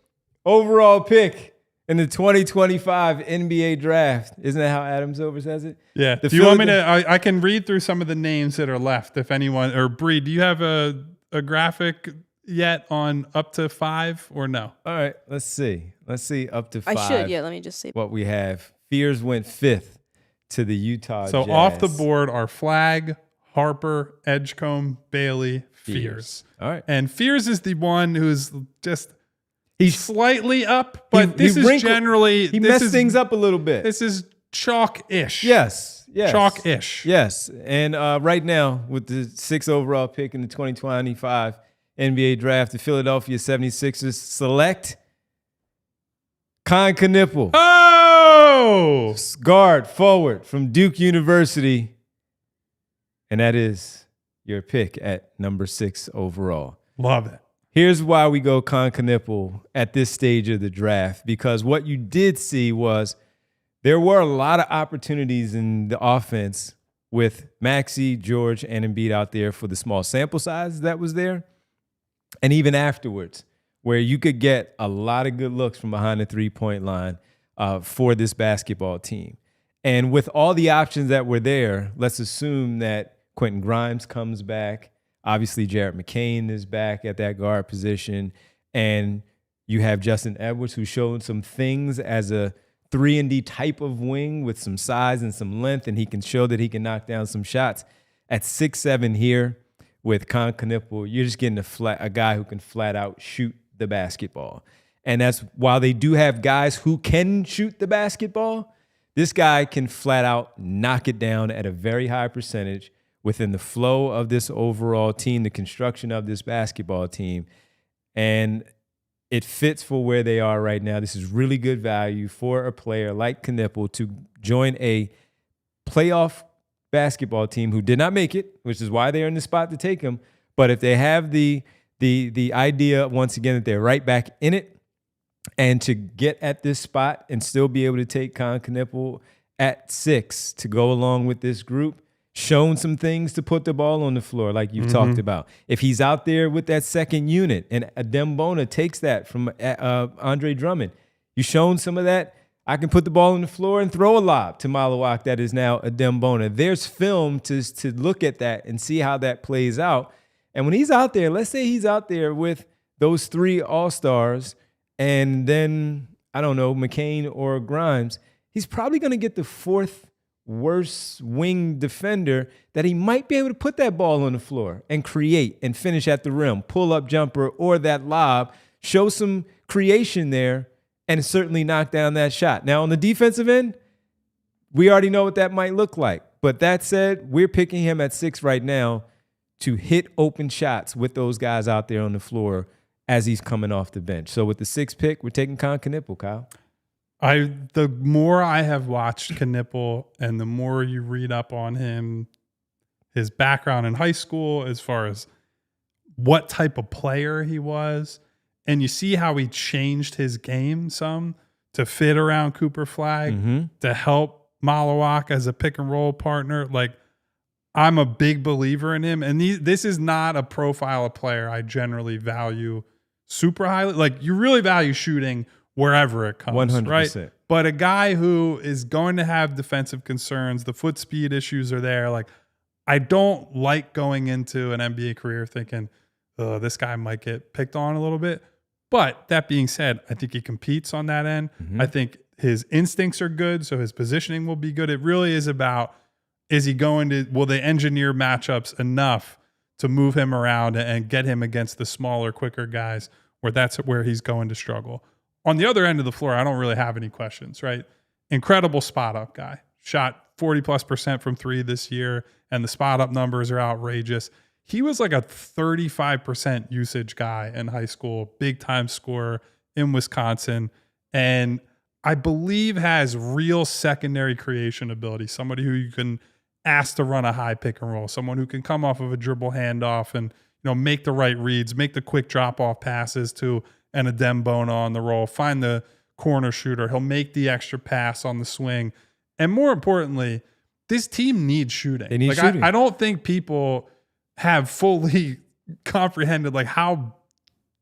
overall pick in the 2025 NBA draft. Isn't that how Adam Silver says it? Yeah. Do you want me to? I can read through some of the names that are left. If anyone, or Bree, do you have a graphic yet on up to 5 or no? All right. Let's see up to 5. I should. Yeah. Let me just see what we have. Fears went 5th to the Utah So Jazz. off the board are Flagg, Harper, Edgecombe, Bailey, Fears. All right. And Fears is the one who's just he's slightly up, but he messed things up a little bit. This is chalk-ish. Yes. Chalk-ish. Yes. And right now, with the 6th overall pick in the 2025 NBA draft, the Philadelphia 76ers select Con Knipple. Oh! Guard forward from Duke University. And that is your pick at number 6 overall. Love it. Here's why we go Con Knipple at this stage of the draft, because what you did see was there were a lot of opportunities in the offense with Maxey, George, and Embiid out there for the small sample size that was there, and even afterwards, where you could get a lot of good looks from behind the three-point line for this basketball team. And with all the options that were there, let's assume that Quentin Grimes comes back. Obviously, Jarrett McCain is back at that guard position. And you have Justin Edwards, who's shown some things as a 3-and-D type of wing with some size and some length, and he can show that he can knock down some shots. At 6'7" here with Con Knipple, you're just getting a guy who can flat out shoot the basketball. And that's while they do have guys who can shoot the basketball, this guy can flat out knock it down at a very high percentage within the flow of this overall team, the construction of this basketball team. And it fits for where they are right now. This is really good value for a player like Knipple to join a playoff basketball team who did not make it, which is why they're in the spot to take him. But if they have the idea, once again, that they're right back in it, and to get at this spot and still be able to take Con Knipple at 6 to go along with this group, shown some things to put the ball on the floor like you've talked about. If he's out there with that second unit and Adembona takes that from Andre Drummond, you've shown some of that. I can put the ball on the floor and throw a lob to Malawak that is now Adembona. There's film to look at that and see how that plays out. And when he's out there, let's say he's out there with those 3 all-stars and then, I don't know, McCain or Grimes, he's probably going to get the 4th worst wing defender that he might be able to put that ball on the floor and create and finish at the rim, pull-up jumper or that lob, show some creation there, and certainly knock down that shot. Now, on the defensive end, we already know what that might look like. But that said, we're picking him at 6 right now to hit open shots with those guys out there on the floor as he's coming off the bench. So with the 6th pick, we're taking Con Knipple, Kyle. The more I have watched Knipple and the more you read up on him, his background in high school, as far as what type of player he was, and you see how he changed his game some to fit around Cooper Flagg, to help Malawak as a pick and roll partner. Like, I'm a big believer in him. And this is not a profile of player I generally value super highly. Like, you really value shooting wherever it comes, 100%. Right? But a guy who is going to have defensive concerns, the foot speed issues are there. Like, I don't like going into an NBA career thinking, oh, this guy might get picked on a little bit. But that being said, I think he competes on that end. I think his instincts are good, so his positioning will be good. It really is about, will they engineer matchups enough to move him around and get him against the smaller, quicker guys where that's where he's going to struggle. On the other end of the floor, I don't really have any questions, right? Incredible spot-up guy. Shot 40+% from 3 this year, and the spot-up numbers are outrageous. He was like a 35% usage guy in high school, big-time scorer in Wisconsin, and I believe has real secondary creation ability, somebody who you can ask to run a high pick and roll, someone who can come off of a dribble handoff and make the right reads, make the quick drop-off passes to an Adembona on the roll, find the corner shooter. He'll make the extra pass on the swing. And more importantly, this team needs shooting. They need shooting. I don't think people have fully comprehended like how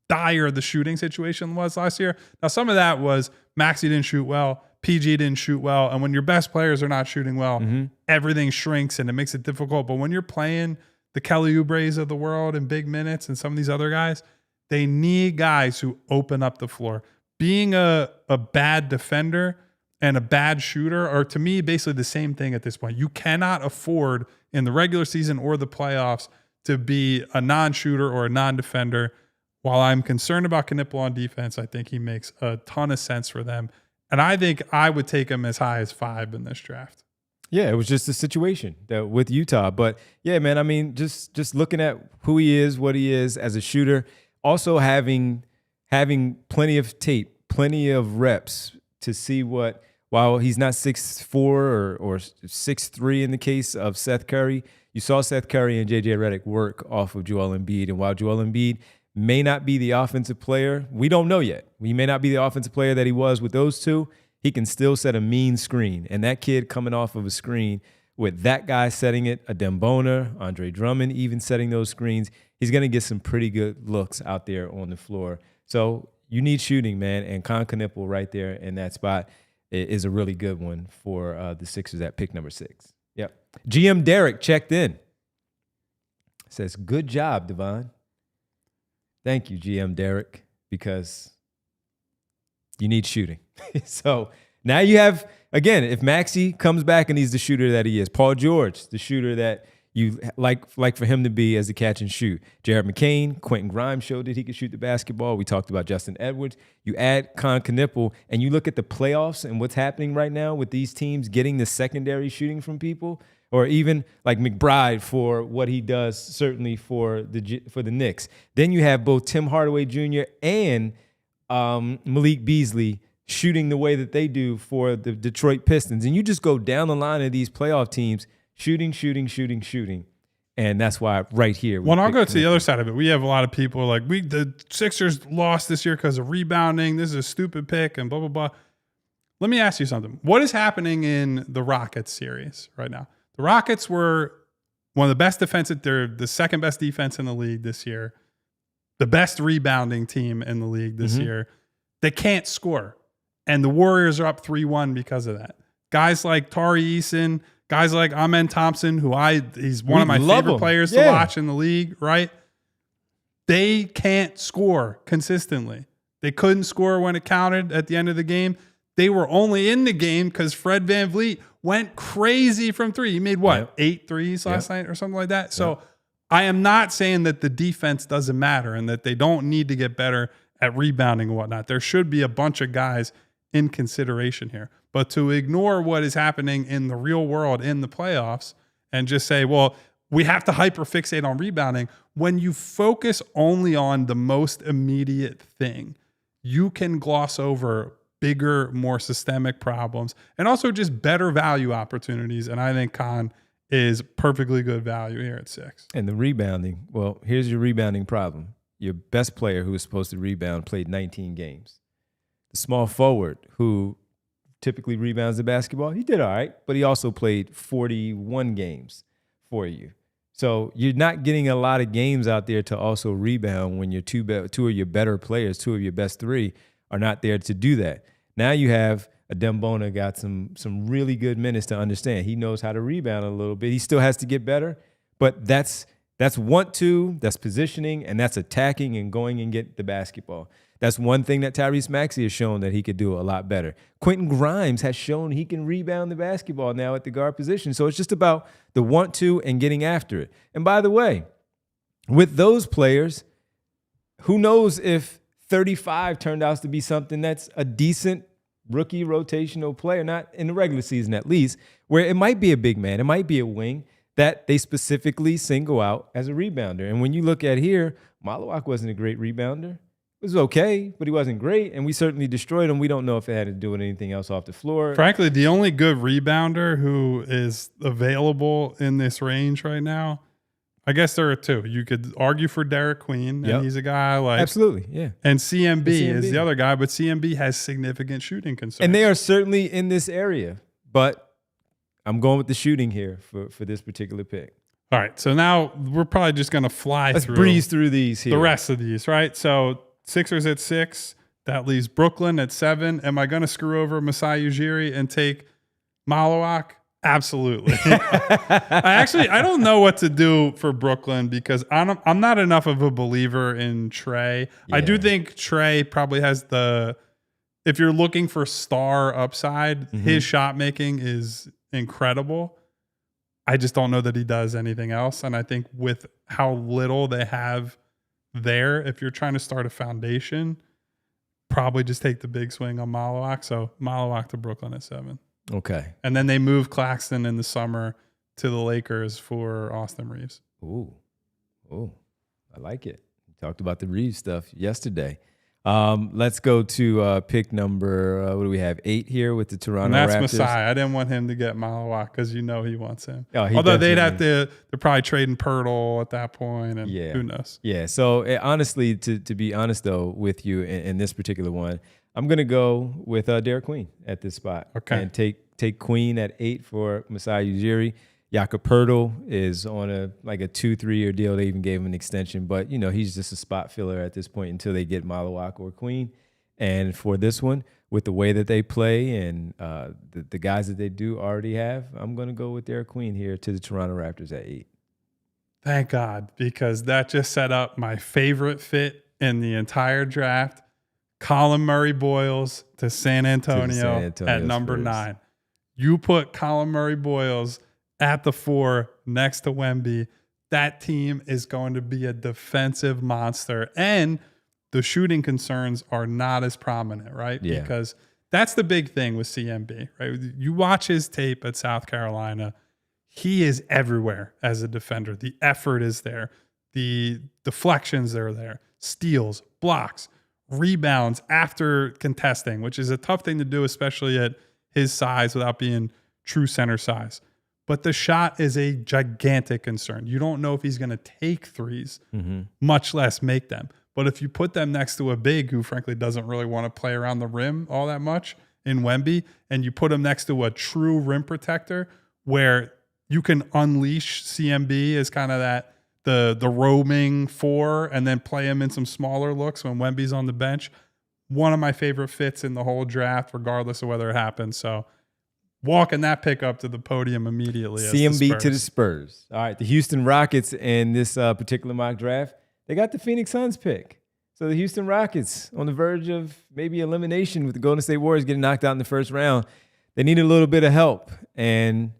dire the shooting situation was last year. Now, some of that was Maxey didn't shoot well, PG didn't shoot well, and when your best players are not shooting well, everything shrinks and it makes it difficult. But when you're playing the Kelly Oubres of the world in big minutes and some of these other guys, they need guys who open up the floor. Being a bad defender and a bad shooter are, to me, basically the same thing at this point. You cannot afford in the regular season or the playoffs to be a non-shooter or a non-defender. While I'm concerned about Knipple on defense, I think he makes a ton of sense for them. And I think I would take him as high as 5 in this draft. Yeah, it was just a situation that with Utah. But yeah, man, I mean, just looking at who he is, what he is as a shooter, also having plenty of tape, plenty of reps to see what, while he's not 6'4" or 6'3" in the case of Seth Curry, you saw Seth Curry and JJ Redick work off of Joel Embiid. And while Joel Embiid may not be the offensive player, we don't know yet. He may not be the offensive player that he was with those two. He can still set a mean screen. And that kid coming off of a screen with that guy setting it, a Dembona, Andre Drummond even setting those screens, he's going to get some pretty good looks out there on the floor. So you need shooting, man, and Con Knipple right there in that spot is a really good one for the Sixers at pick number 6. Yep. GM Derek checked in. Says, good job, Devon. Thank you, GM Derek, because you need shooting. So now you have, again, if Maxey comes back and he's the shooter that he is, Paul George, the shooter that you like for him to be as a catch and shoot. Jared McCain, Quentin Grimes showed that he could shoot the basketball. We talked about Justin Edwards. You add Con Knipple, and you look at the playoffs and what's happening right now with these teams getting the secondary shooting from people, or even like McBride for what he does, certainly for the Knicks. Then you have both Tim Hardaway Jr. and Malik Beasley shooting the way that they do for the Detroit Pistons. And you just go down the line of these playoff teams, shooting. And that's why right here. Well, I'll go to the other side of it. We have a lot of people like, the Sixers lost this year because of rebounding. This is a stupid pick and blah, blah, blah. Let me ask you something. What is happening in the Rockets series right now? The Rockets were one of the best defensive, they're the second best defense in the league this year, the best rebounding team in the league this year. They can't score. And the Warriors are up 3-1 because of that. Guys like Tari Eason, guys like Amen Thompson, he's one of my favorite players to watch in the league, right? They can't score consistently. They couldn't score when it counted at the end of the game. They were only in the game because Fred VanVleet went crazy from three. He made 8 threes last night or something like that. So I am not saying that the defense doesn't matter and that they don't need to get better at rebounding and whatnot. There should be a bunch of guys in consideration here. But to ignore what is happening in the real world in the playoffs and just say, well, we have to hyperfixate on rebounding. When you focus only on the most immediate thing, you can gloss over bigger, more systemic problems and also just better value opportunities. And I think Con is perfectly good value here at 6. And the rebounding, well, here's your rebounding problem. Your best player who was supposed to rebound played 19 games. The small forward who typically rebounds the basketball, he did all right, but he also played 41 games for you. So you're not getting a lot of games out there to also rebound when your two of your better players, 2 of your best 3 are not there to do that. Now you have a Dembona got some really good minutes to understand. He knows how to rebound a little bit. He still has to get better, but that's want to, that's positioning, and that's attacking and going and get the basketball. That's one thing that Tyrese Maxey has shown that he could do a lot better. Quentin Grimes has shown he can rebound the basketball now at the guard position. So it's just about the want to and getting after it. And by the way, with those players, who knows if 35 turned out to be something that's a decent rookie rotational player, not in the regular season at least, where it might be a big man, it might be a wing that they specifically single out as a rebounder. And when you look at here, Malawak wasn't a great rebounder. It was okay, but he wasn't great, and we certainly destroyed him. We don't know if it had to do with anything else off the floor. Frankly, the only good rebounder who is available in this range right now, I guess there are 2. You could argue for Derek Queen, and he's a guy I like. Absolutely, yeah. And CMB is the other guy, but CMB has significant shooting concerns. And they are certainly in this area, but I'm going with the shooting here for this particular pick. All right, so now we're probably just going to Let's breeze through these here. The rest of these, right? So Sixers at 6. That leaves Brooklyn at 7. Am I going to screw over Masai Ujiri and take Malawak? Absolutely. I don't know what to do for Brooklyn because I'm not enough of a believer in Trey. Yeah. I do think Trey probably has if you're looking for star upside, his shot making is incredible. I just don't know that he does anything else. And I think with how little they have there, if you're trying to start a foundation, probably just take the big swing on Malawak. So Malawak to Brooklyn at 7. Okay. And then they move Claxton in the summer to the Lakers for Austin Reeves. Ooh, I like it. We talked about the Reeves stuff yesterday. Let's go to pick number, what do we have, 8 here with the Toronto Raptors. And that's Masai. I didn't want him to get Malawak because he wants him. Oh, although they're probably trading Pirtle at that point, and who knows. Yeah, so honestly, to be honest, though, with you in this particular one, I'm going to go with Derek Queen at this spot. Okay. And take take Queen at 8 for Masai Ujiri. Jakob Poeltl is on a 2-3-year deal. They even gave him an extension, but he's just a spot filler at this point until they get Malawak or Queen. And for this one, with the way that they play and the guys that they do already have, I'm going to go with their Queen here to the Toronto Raptors at 8. Thank God, because that just set up my favorite fit in the entire draft. Colin Murray-Boyles to San Antonio at number Spurs. 9. You put Colin Murray-Boyles at the 4 next to Wemby. That team is going to be a defensive monster. And the shooting concerns are not as prominent, right? Yeah. Because that's the big thing with CMB, right? You watch his tape at South Carolina. He is everywhere as a defender. The effort is there. The deflections are there. Steals, blocks, rebounds after contesting, which is a tough thing to do, especially at his size without being true center size. But the shot is a gigantic concern. You don't know if he's going to take threes, much less make them. But if you put them next to a big who, frankly, doesn't really want to play around the rim all that much in Wemby, and you put him next to a true rim protector where you can unleash CMB as kind of that the roaming 4 and then play him in some smaller looks when Wemby's on the bench. One of my favorite fits in the whole draft, regardless of whether it happens. So walking that pick up to the podium immediately. CMB to the Spurs. All right, the Houston Rockets in this particular mock draft, they got the Phoenix Suns pick. So the Houston Rockets on the verge of maybe elimination with the Golden State Warriors getting knocked out in the first round. They need a little bit of help. And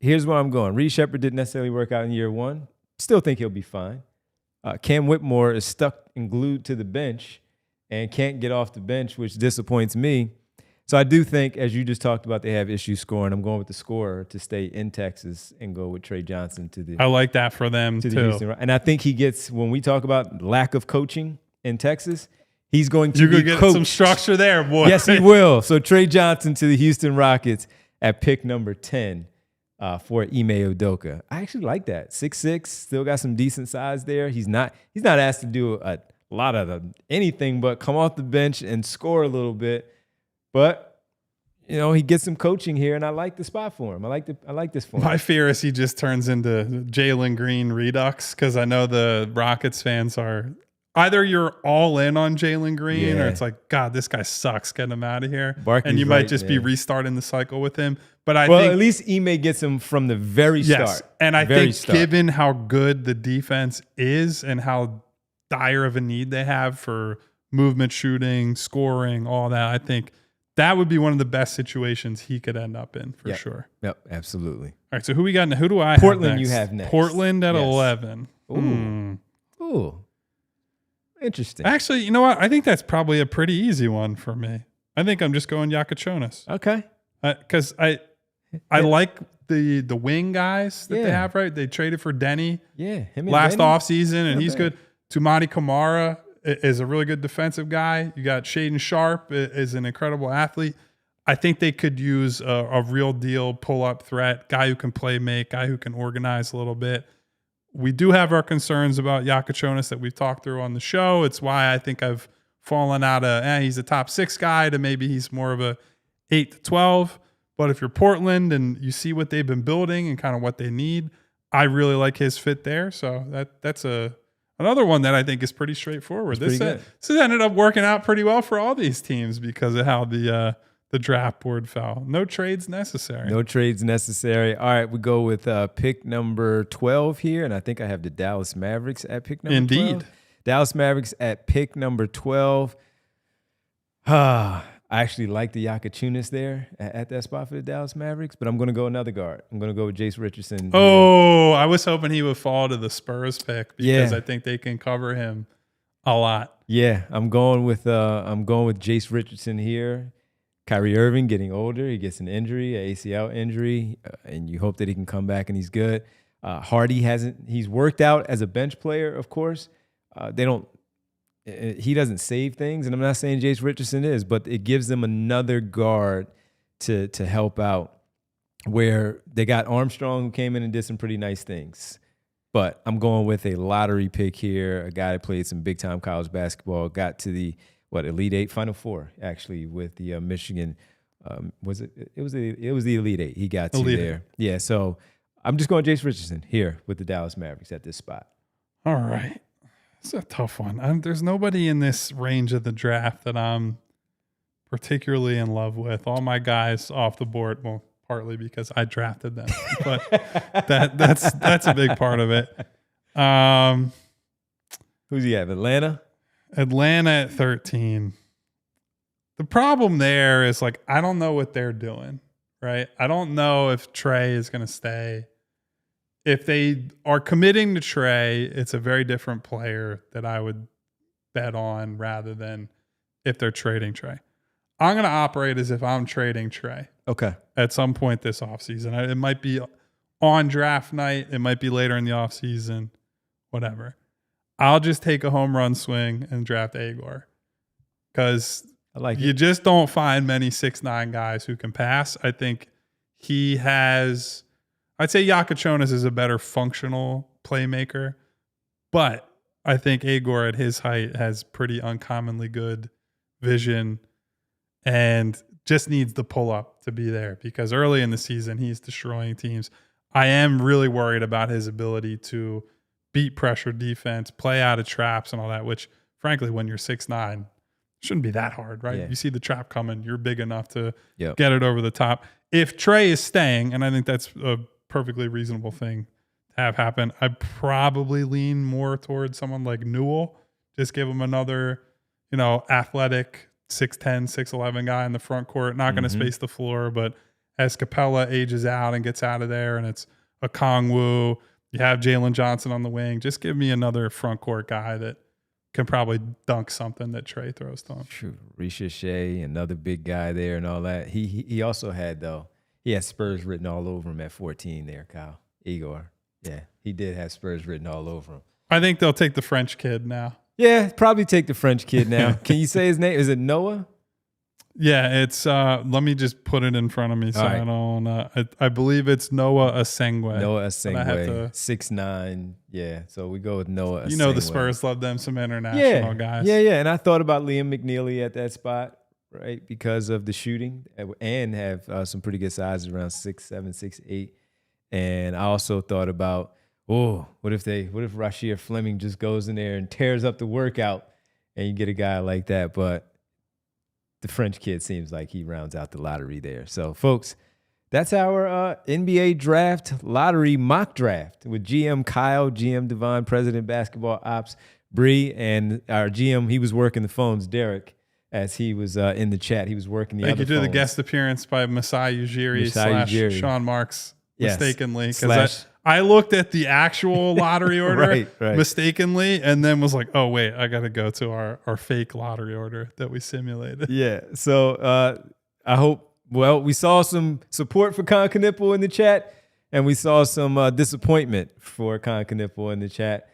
here's where I'm going. Reed Shepherd didn't necessarily work out in year 1. Still think he'll be fine. Cam Whitmore is stuck and glued to the bench and can't get off the bench, which disappoints me. So I do think, as you just talked about, they have issues scoring. I'm going with the scorer to stay in Texas and go with Trey Johnson to the. I like that for them to too. The Houston, and I think he gets, when we talk about lack of coaching in Texas, he's going to be get coached. Some structure there, boy. Yes, he will. So Trey Johnson to the Houston Rockets at pick number 10 for Ime Udoka. I actually like that. 6'6", still got some decent size there. He's not asked to do a lot of anything but come off the bench and score a little bit. But, he gets some coaching here, and I like the spot for him. I like this for him. My fear is he just turns into Jalen Green Redux, because I know the Rockets fans are either you're all in on Jalen Green or it's like, God, this guy sucks. Get him out of here. Barkley's and you might right, just be restarting the cycle with him. But I think at least Ime gets him from the very start. And I think given how good the defense is and how dire of a need they have for movement shooting, scoring, all that, I think that would be one of the best situations he could end up in for sure. Yep, absolutely. All right, so who we got? Who do I Portland have next? You have next. Portland at 11. Ooh. Interesting. Actually, you know what? I think that's probably a pretty easy one for me. I think I'm just going Yakachonis. Okay. Because I like the wing guys that they have, right? They traded for Denny last offseason, and he's good. Tumani Kamara is a really good defensive guy. You got Shaden Sharp is an incredible athlete. I think they could use a real deal pull-up threat, guy who can play make, guy who can organize a little bit. We do have our concerns about Yakachonis that we've talked through on the show. It's why I think I've fallen out of, he's a top 6 guy to maybe he's more of a 8 to 12. But if you're Portland and you see what they've been building and kind of what they need, I really like his fit there. So that's another one that I think is pretty straightforward. This ended up working out pretty well for all these teams because of how the draft board fell. No trades necessary. No trades necessary. All right, we go with pick number 12 here, and I think I have the Dallas Mavericks at pick number 12. Indeed. Dallas Mavericks at pick number 12. I actually like the Yakachunas there at that spot for the Dallas Mavericks, but I'm going to go another guard. I'm going to go with Jace Richardson. Oh, I was hoping he would fall to the Spurs pick because I think they can cover him a lot. Yeah, I'm going with Jace Richardson here. Kyrie Irving getting older. He gets an injury, an ACL injury, and you hope that he can come back and he's good. Hardy he's worked out as a bench player, of course. He doesn't save things, and I'm not saying Jace Richardson is, but it gives them another guard to help out where they got Armstrong who came in and did some pretty nice things. But I'm going with a lottery pick here, a guy that played some big-time college basketball, got to the Elite Eight, Final Four, actually, with the Michigan Was it? It was the Elite Eight. He got to Elite there. Yeah. So I'm just going Jace Richardson here with the Dallas Mavericks at this spot. All right. It's a tough one. There's nobody in this range of the draft that I'm particularly in love with. All my guys off the board. Well, partly because I drafted them, but that's a big part of it. Who's he have? Atlanta at 13. The problem there is like, I don't know what they're doing, right? I don't know if Trey is going to stay. If they are committing to Trey, it's a very different player that I would bet on rather than if they're trading Trey. I'm going to operate as if I'm trading Trey. Okay. At some point this offseason. It might be on draft night. It might be later in the offseason, whatever. I'll just take a home run swing and draft Agor because you just don't find many 6'9" guys who can pass. I think he has, I'd say Yakachonis is a better functional playmaker, but I think Agor at his height has pretty uncommonly good vision and just needs the pull up to be there because early in the season, he's destroying teams. I am really worried about his ability to beat pressure defense, play out of traps and all that, which frankly, when you're 6'9", shouldn't be that hard, right? Yeah. You see the trap coming, you're big enough to get it over the top. If Trey is staying, and I think that's a perfectly reasonable thing to have happen, I'd probably lean more towards someone like Newell. Just give him another, athletic 6'10", 6'11" guy in the front court, not going to space the floor, but as Capella ages out and gets out of there and it's a Kongwu, you have Jalen Johnson on the wing, just give me another front court guy that can probably dunk something that Trey throws to him. True. Risha Shea, another big guy there and all that. He also had, though, he had Spurs written all over him at 14 there, Kyle. Igor. Yeah, he did have Spurs written all over him. I think they'll take the French kid now. Yeah, probably take the French kid now. Can you say his name? Is it Noah? Yeah, it's let me just put it in front of me so right. I don't I believe it's Noah Asengwe. Noah Asengwe, 6'9". Yeah, so we go with Noah Asengwe. You know the Spurs love them some international guys. Yeah, and I thought about Liam McNeely at that spot, right, because of the shooting and have some pretty good sizes around 6'7", 6'8". And I also thought about, what if Rasheer Fleming just goes in there and tears up the workout and you get a guy like that, but the French kid seems like he rounds out the lottery there. So, folks, that's our NBA draft lottery mock draft with GM Kyle, GM Devon, President Basketball Ops Bree, and our GM. He was working the phones, Derek, as he was in the chat. He was working the other phones. Thank you to the guest appearance by Masai Ujiri / Sean Marks mistakenly. Because I looked at the actual lottery order mistakenly and then was like, oh, wait, I got to go to our fake lottery order that we simulated. Yeah. So I hope, we saw some support for Concanipple in the chat and we saw some disappointment for Concanipple in the chat.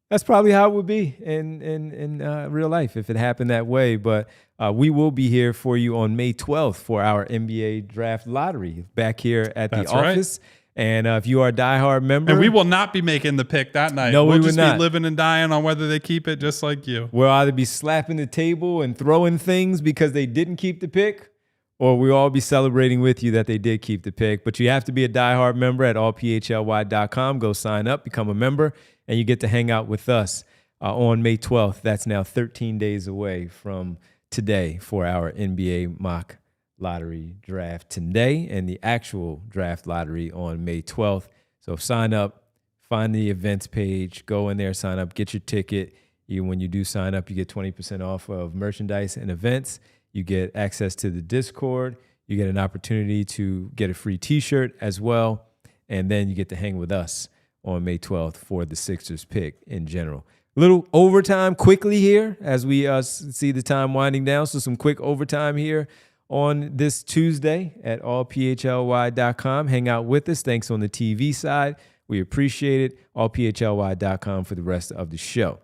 That's probably how it would be in real life if it happened that way. But we will be here for you on May 12th for our NBA draft lottery back here at the office. Right. And if you are a diehard member. And we will not be making the pick that night. No, we'll we just will not. be living and dying on whether they keep it just like you. We'll either be slapping the table and throwing things because they didn't keep the pick, or we'll all be celebrating with you that they did keep the pick. But you have to be a diehard member at allphly.com. Go sign up, become a member, and you get to hang out with us on May 12th. That's now 13 days away from today for our NBA mock lottery draft today and the actual draft lottery on May 12th. So sign up, find the events page, go in there, sign up, get your ticket. When you do sign up, you get 20% off of merchandise and events. You get access to the Discord. You get an opportunity to get a free t-shirt as well. And then you get to hang with us on May 12th for the Sixers pick in general. Little overtime quickly here as we see the time winding down. So some quick overtime here on this Tuesday at allphly.com. Hang out with us. Thanks on the TV side. We appreciate it. allphly.com for the rest of the show.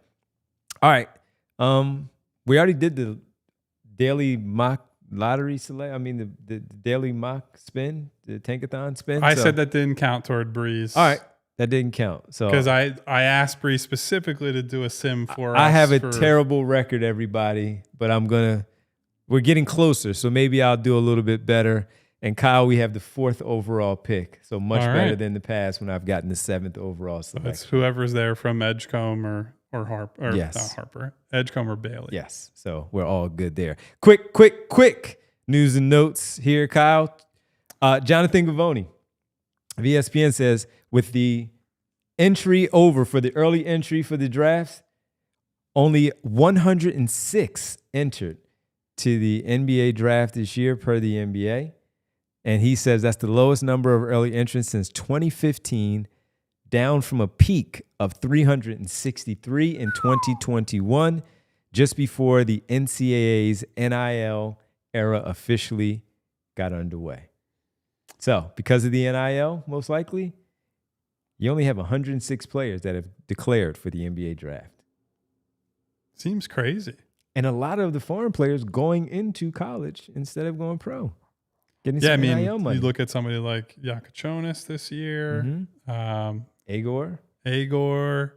All right. We already did the daily mock lottery select. I mean, the daily mock spin, the Tankathon spin. I said that didn't count toward Breeze. All right. That didn't count. So because I asked Bree specifically to do a sim for us. I have a terrible record, everybody, but I'm gonna we're getting closer, so maybe I'll do a little bit better. And Kyle, we have the 4th overall pick, so much better than the past when I've gotten the 7th overall selection. It's whoever's there from Edgecombe or Harper, or yes. not Harper, Edgecombe or Bailey. Yes, so we're all good there. Quick news and notes here, Kyle. Jonathan Gavoni of ESPN says, with the entry over for the early entry for the drafts, only 106 entered to the NBA draft this year per the NBA. And he says that's the lowest number of early entrants since 2015, down from a peak of 363 in 2021, just before the NCAA's NIL era officially got underway. So because of the NIL, most likely, you only have 106 players that have declared for the NBA draft. Seems crazy. And a lot of the foreign players going into college instead of going pro. Getting some NIL money. You look at somebody like Yakachonis this year. Agor. Trying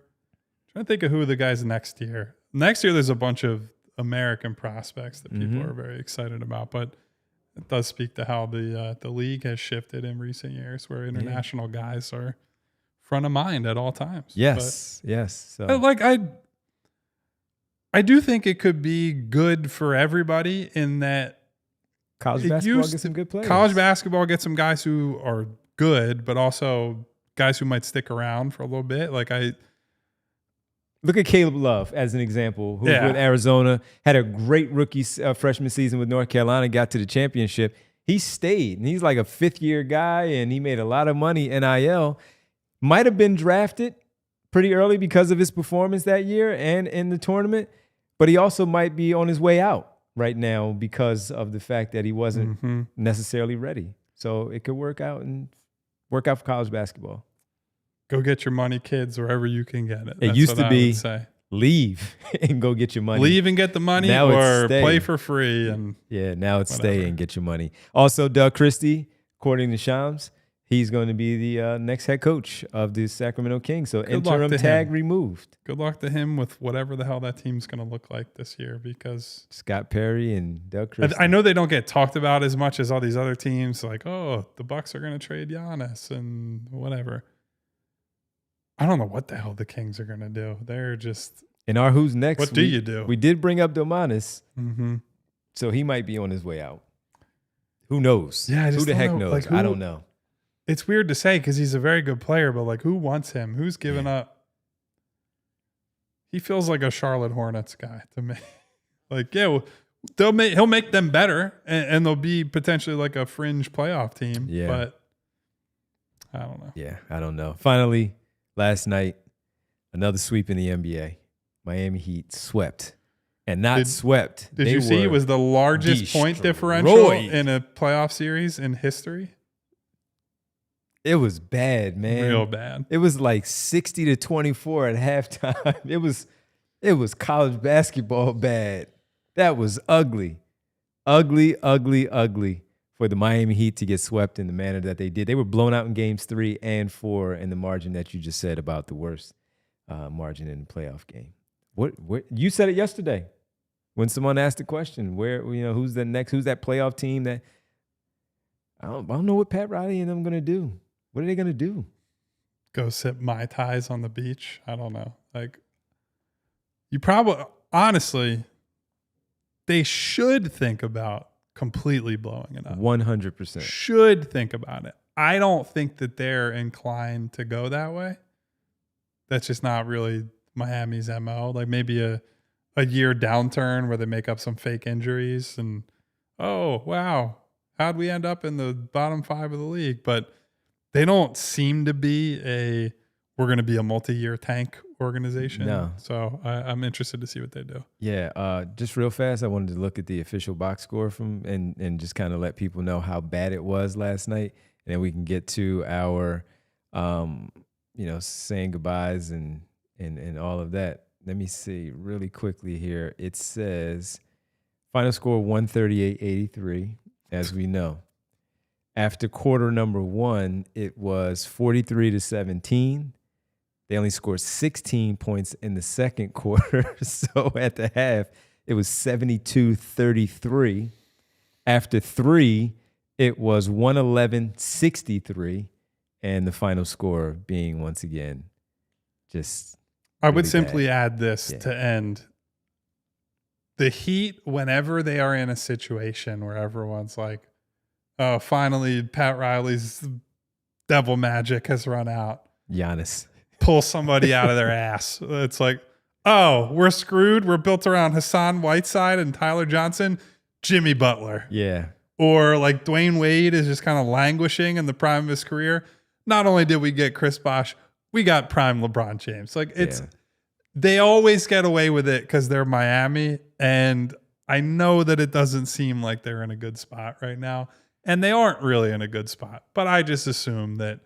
to think of who the guys next year. Next year, there's a bunch of American prospects that people are very excited about, but it does speak to how the league has shifted in recent years, where international guys are front of mind at all times. Yes. So. Like I do think it could be good for everybody in that college basketball gets some good players. College basketball gets some guys who are good, but also guys who might stick around for a little bit. Like look at Caleb Love as an example, who with Arizona had a great rookie freshman season with North Carolina, got to the championship. He stayed, and he's like a 5th-year guy, and he made a lot of money. NIL might have been drafted pretty early because of his performance that year and in the tournament, but he also might be on his way out right now because of the fact that he wasn't necessarily ready. So it could work out for college basketball. Go get your money, kids, wherever you can get it. It used to be leave and go get your money. Leave and get the money, now or play for free. And now it's stay and get your money. Also, Doug Christie, according to Shams, he's going to be the next head coach of the Sacramento Kings. So interim tag removed. Good luck to him with whatever the hell that team's going to look like this year, because Scott Perry and Doug Christie. I know they don't get talked about as much as all these other teams. Like, oh, the Bucks are going to trade Giannis and whatever. I don't know what the hell the Kings are going to do. They're just... In our Who's Next, what do you do? We did bring up Domantas, so he might be on his way out. Who knows? Yeah, who the heck knows? Like, I don't know. It's weird to say because he's a very good player, but like, who wants him? Who's giving up? He feels like a Charlotte Hornets guy to me. Like, he'll make them better, and they'll be potentially like a fringe playoff team. Yeah, but I don't know. Yeah, I don't know. Finally, last night, another sweep in the NBA. Miami Heat swept. And swept. Did you see it was the largest point differential in a playoff series in history? It was bad, man. Real bad. It was like 60-24 at halftime. It was college basketball bad. That was ugly. Ugly for the Miami Heat to get swept in the manner that they did. They were blown out in games 3 and 4 in the margin that you just said about the worst margin in the playoff game. What you said it yesterday when someone asked the question, who's that playoff team that I don't know what Pat Riley and them going to do. What are they going to do? Go sip Mai Tais on the beach? I don't know. Like, you probably, honestly, they should think about completely blowing it up. 100%. Should think about it. I don't think that they're inclined to go that way. That's just not really Miami's MO. Like maybe a year downturn where they make up some fake injuries and, oh, wow, how'd we end up in the bottom 5 of the league? But they don't seem to be we're going to be a multi-year tank organization. No. So I'm interested to see what they do. Yeah. Just real fast, I wanted to look at the official box score and just kind of let people know how bad it was last night. And then we can get to our, saying goodbyes and all of that. Let me see really quickly here. It says final score 138-83, as we know. After quarter number 1, it was 43-17. They only scored 16 points in the second quarter. So at the half, it was 72-33. After 3, it was 111-63. And the final score being, once again, just I would really simply bad. add this to end. The Heat, whenever they are in a situation where everyone's like, oh, finally Pat Riley's devil magic has run out. Giannis. Pull somebody out of their ass. It's like, oh, we're screwed. We're built around Hassan Whiteside and Tyler Johnson. Jimmy Butler. Yeah. Or like Dwayne Wade is just kind of languishing in the prime of his career. Not only did we get Chris Bosh, we got prime LeBron James. Like they always get away with it because they're Miami. And I know that it doesn't seem like they're in a good spot right now. And they aren't really in a good spot. But I just assume that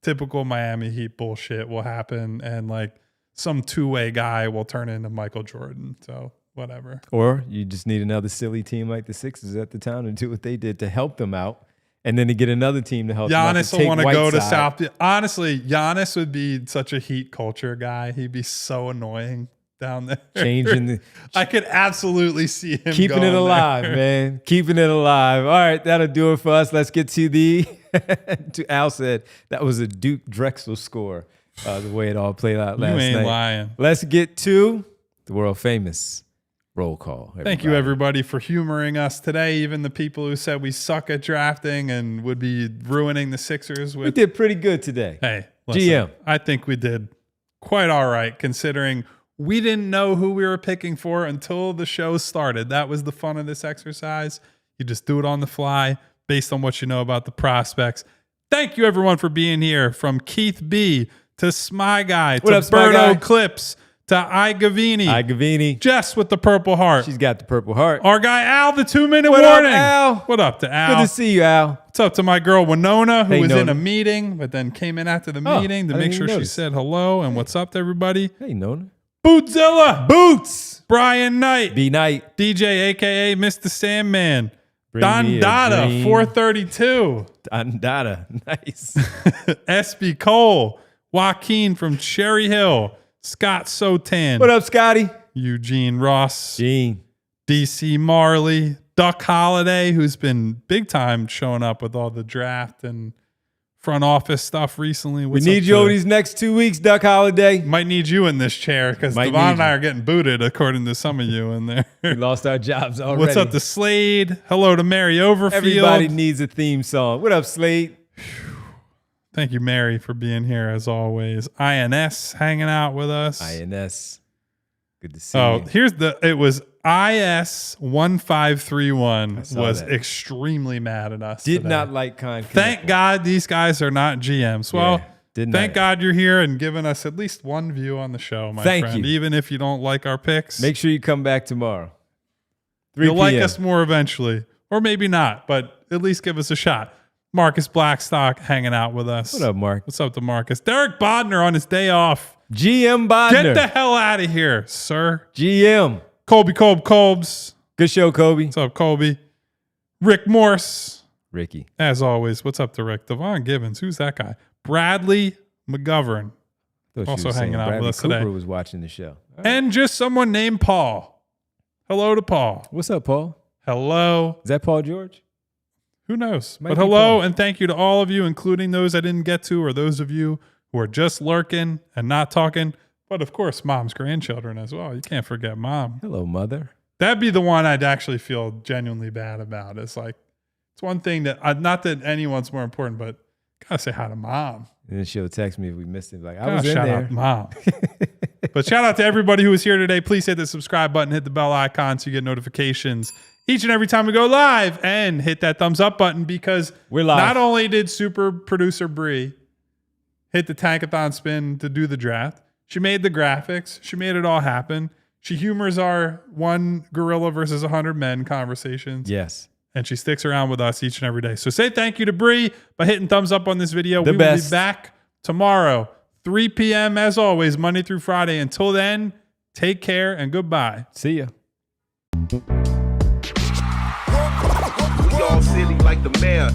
typical Miami Heat bullshit will happen. And like some two-way guy will turn into Michael Jordan. So whatever. Or you just need another silly team like the Sixers at the time to do what they did to help them out. And then to get another team to help Giannis will want to go to South. Honestly, Giannis would be such a Heat culture guy. He'd be so annoying down there. I could absolutely see him keeping it alive, man. Keeping it alive. All right, that'll do it for us. Let's get to the to Al said that was a Duke Drexel score. The way it all played out last night. You ain't lying. Let's get to the world famous roll call. Everybody. Thank you, everybody, for humoring us today. Even the people who said we suck at drafting and would be ruining the Sixers. We did pretty good today. Hey, listen, GM. I think we did quite all right, considering we didn't know who we were picking for until the show started. That was the fun of this exercise. You just do it on the fly based on what you know about the prospects. Thank you, everyone, for being here. From Keith B. to Smy Guy to Berto Clips to Gavini. Jess with the purple heart. She's got the purple heart. Our guy Al, the 2-minute what warning. Up, Al? What up to Al? Good to see you, Al. What's up to my girl Winona, who was Nona. in a meeting, but then came in after the meeting to make sure she said hello. And what's up to everybody? Hey, Nona. Bootzilla. Boots. Brian Knight. B Knight. DJ, a.k.a. Mr. Sandman. Don Dada, 432. Don Dada. Nice. SB Cole. Joaquin from Cherry Hill. Scott Sotan. What up, Scotty? Eugene Ross. Gene. DC Marley. Duck Holiday, who's been big time showing up with all the draft and front office stuff recently. We need you over these next 2 weeks, Duck Holiday. Might need you in this chair because Devon and I are getting booted, according to some of you in there. We lost our jobs already. What's up to Slade? Hello to Mary Overfield. Everybody needs a theme song. What up, Slade? Thank you, Mary, for being here as always. INS hanging out with us. INS. Good to see you. It was IS1531 was extremely mad at us. Did not like kind. Thank God these guys are not GMs. Well, thank God you're here and giving us at least one view on the show, my friend. Thank you. Even if you don't like our picks. Make sure you come back tomorrow. 3 You'll p.m. like us more eventually. Or maybe not, but at least give us a shot. Marcus Blackstock hanging out with us. What up, Mark? What's up to Marcus? Derek Bodner on his day off. GM Bodner. Get the hell out of here, sir. GM. Colby Colbs. Good show, Kobe. What's up, Colby? Rick Morse. Ricky. As always, what's up to Rick? Devon Gibbons. Who's that guy? Bradley McGovern. Also hanging out with us Cooper today. Was watching the show. Right. And just someone named Paul. Hello to Paul. What's up, Paul? Hello. Is that Paul George? Who knows? But hello and thank you to all of you, including those I didn't get to or those of you who are just lurking and not talking. But of course, Mom's grandchildren as well. You can't forget Mom. Hello, Mother. That'd be the one I'd actually feel genuinely bad about. It's like, it's one thing that, not that anyone's more important, but gotta say hi to Mom. And then she'll text me if we missed it. Like, I was in shout there. out Mom. But shout out to everybody who was here today. Please hit the subscribe button, hit the bell icon so you get notifications each and every time we go live, and hit that thumbs up button because we're live. Not only did super producer Bree hit the tankathon spin to do the draft, she made the graphics. She made it all happen. She humors our one gorilla versus 100 men conversations. Yes. And she sticks around with us each and every day. So say thank you to Bree by hitting thumbs up on this video. We will be back tomorrow, 3 p.m. as always, Monday through Friday. Until then, take care and goodbye. See ya. We all silly like the mayor.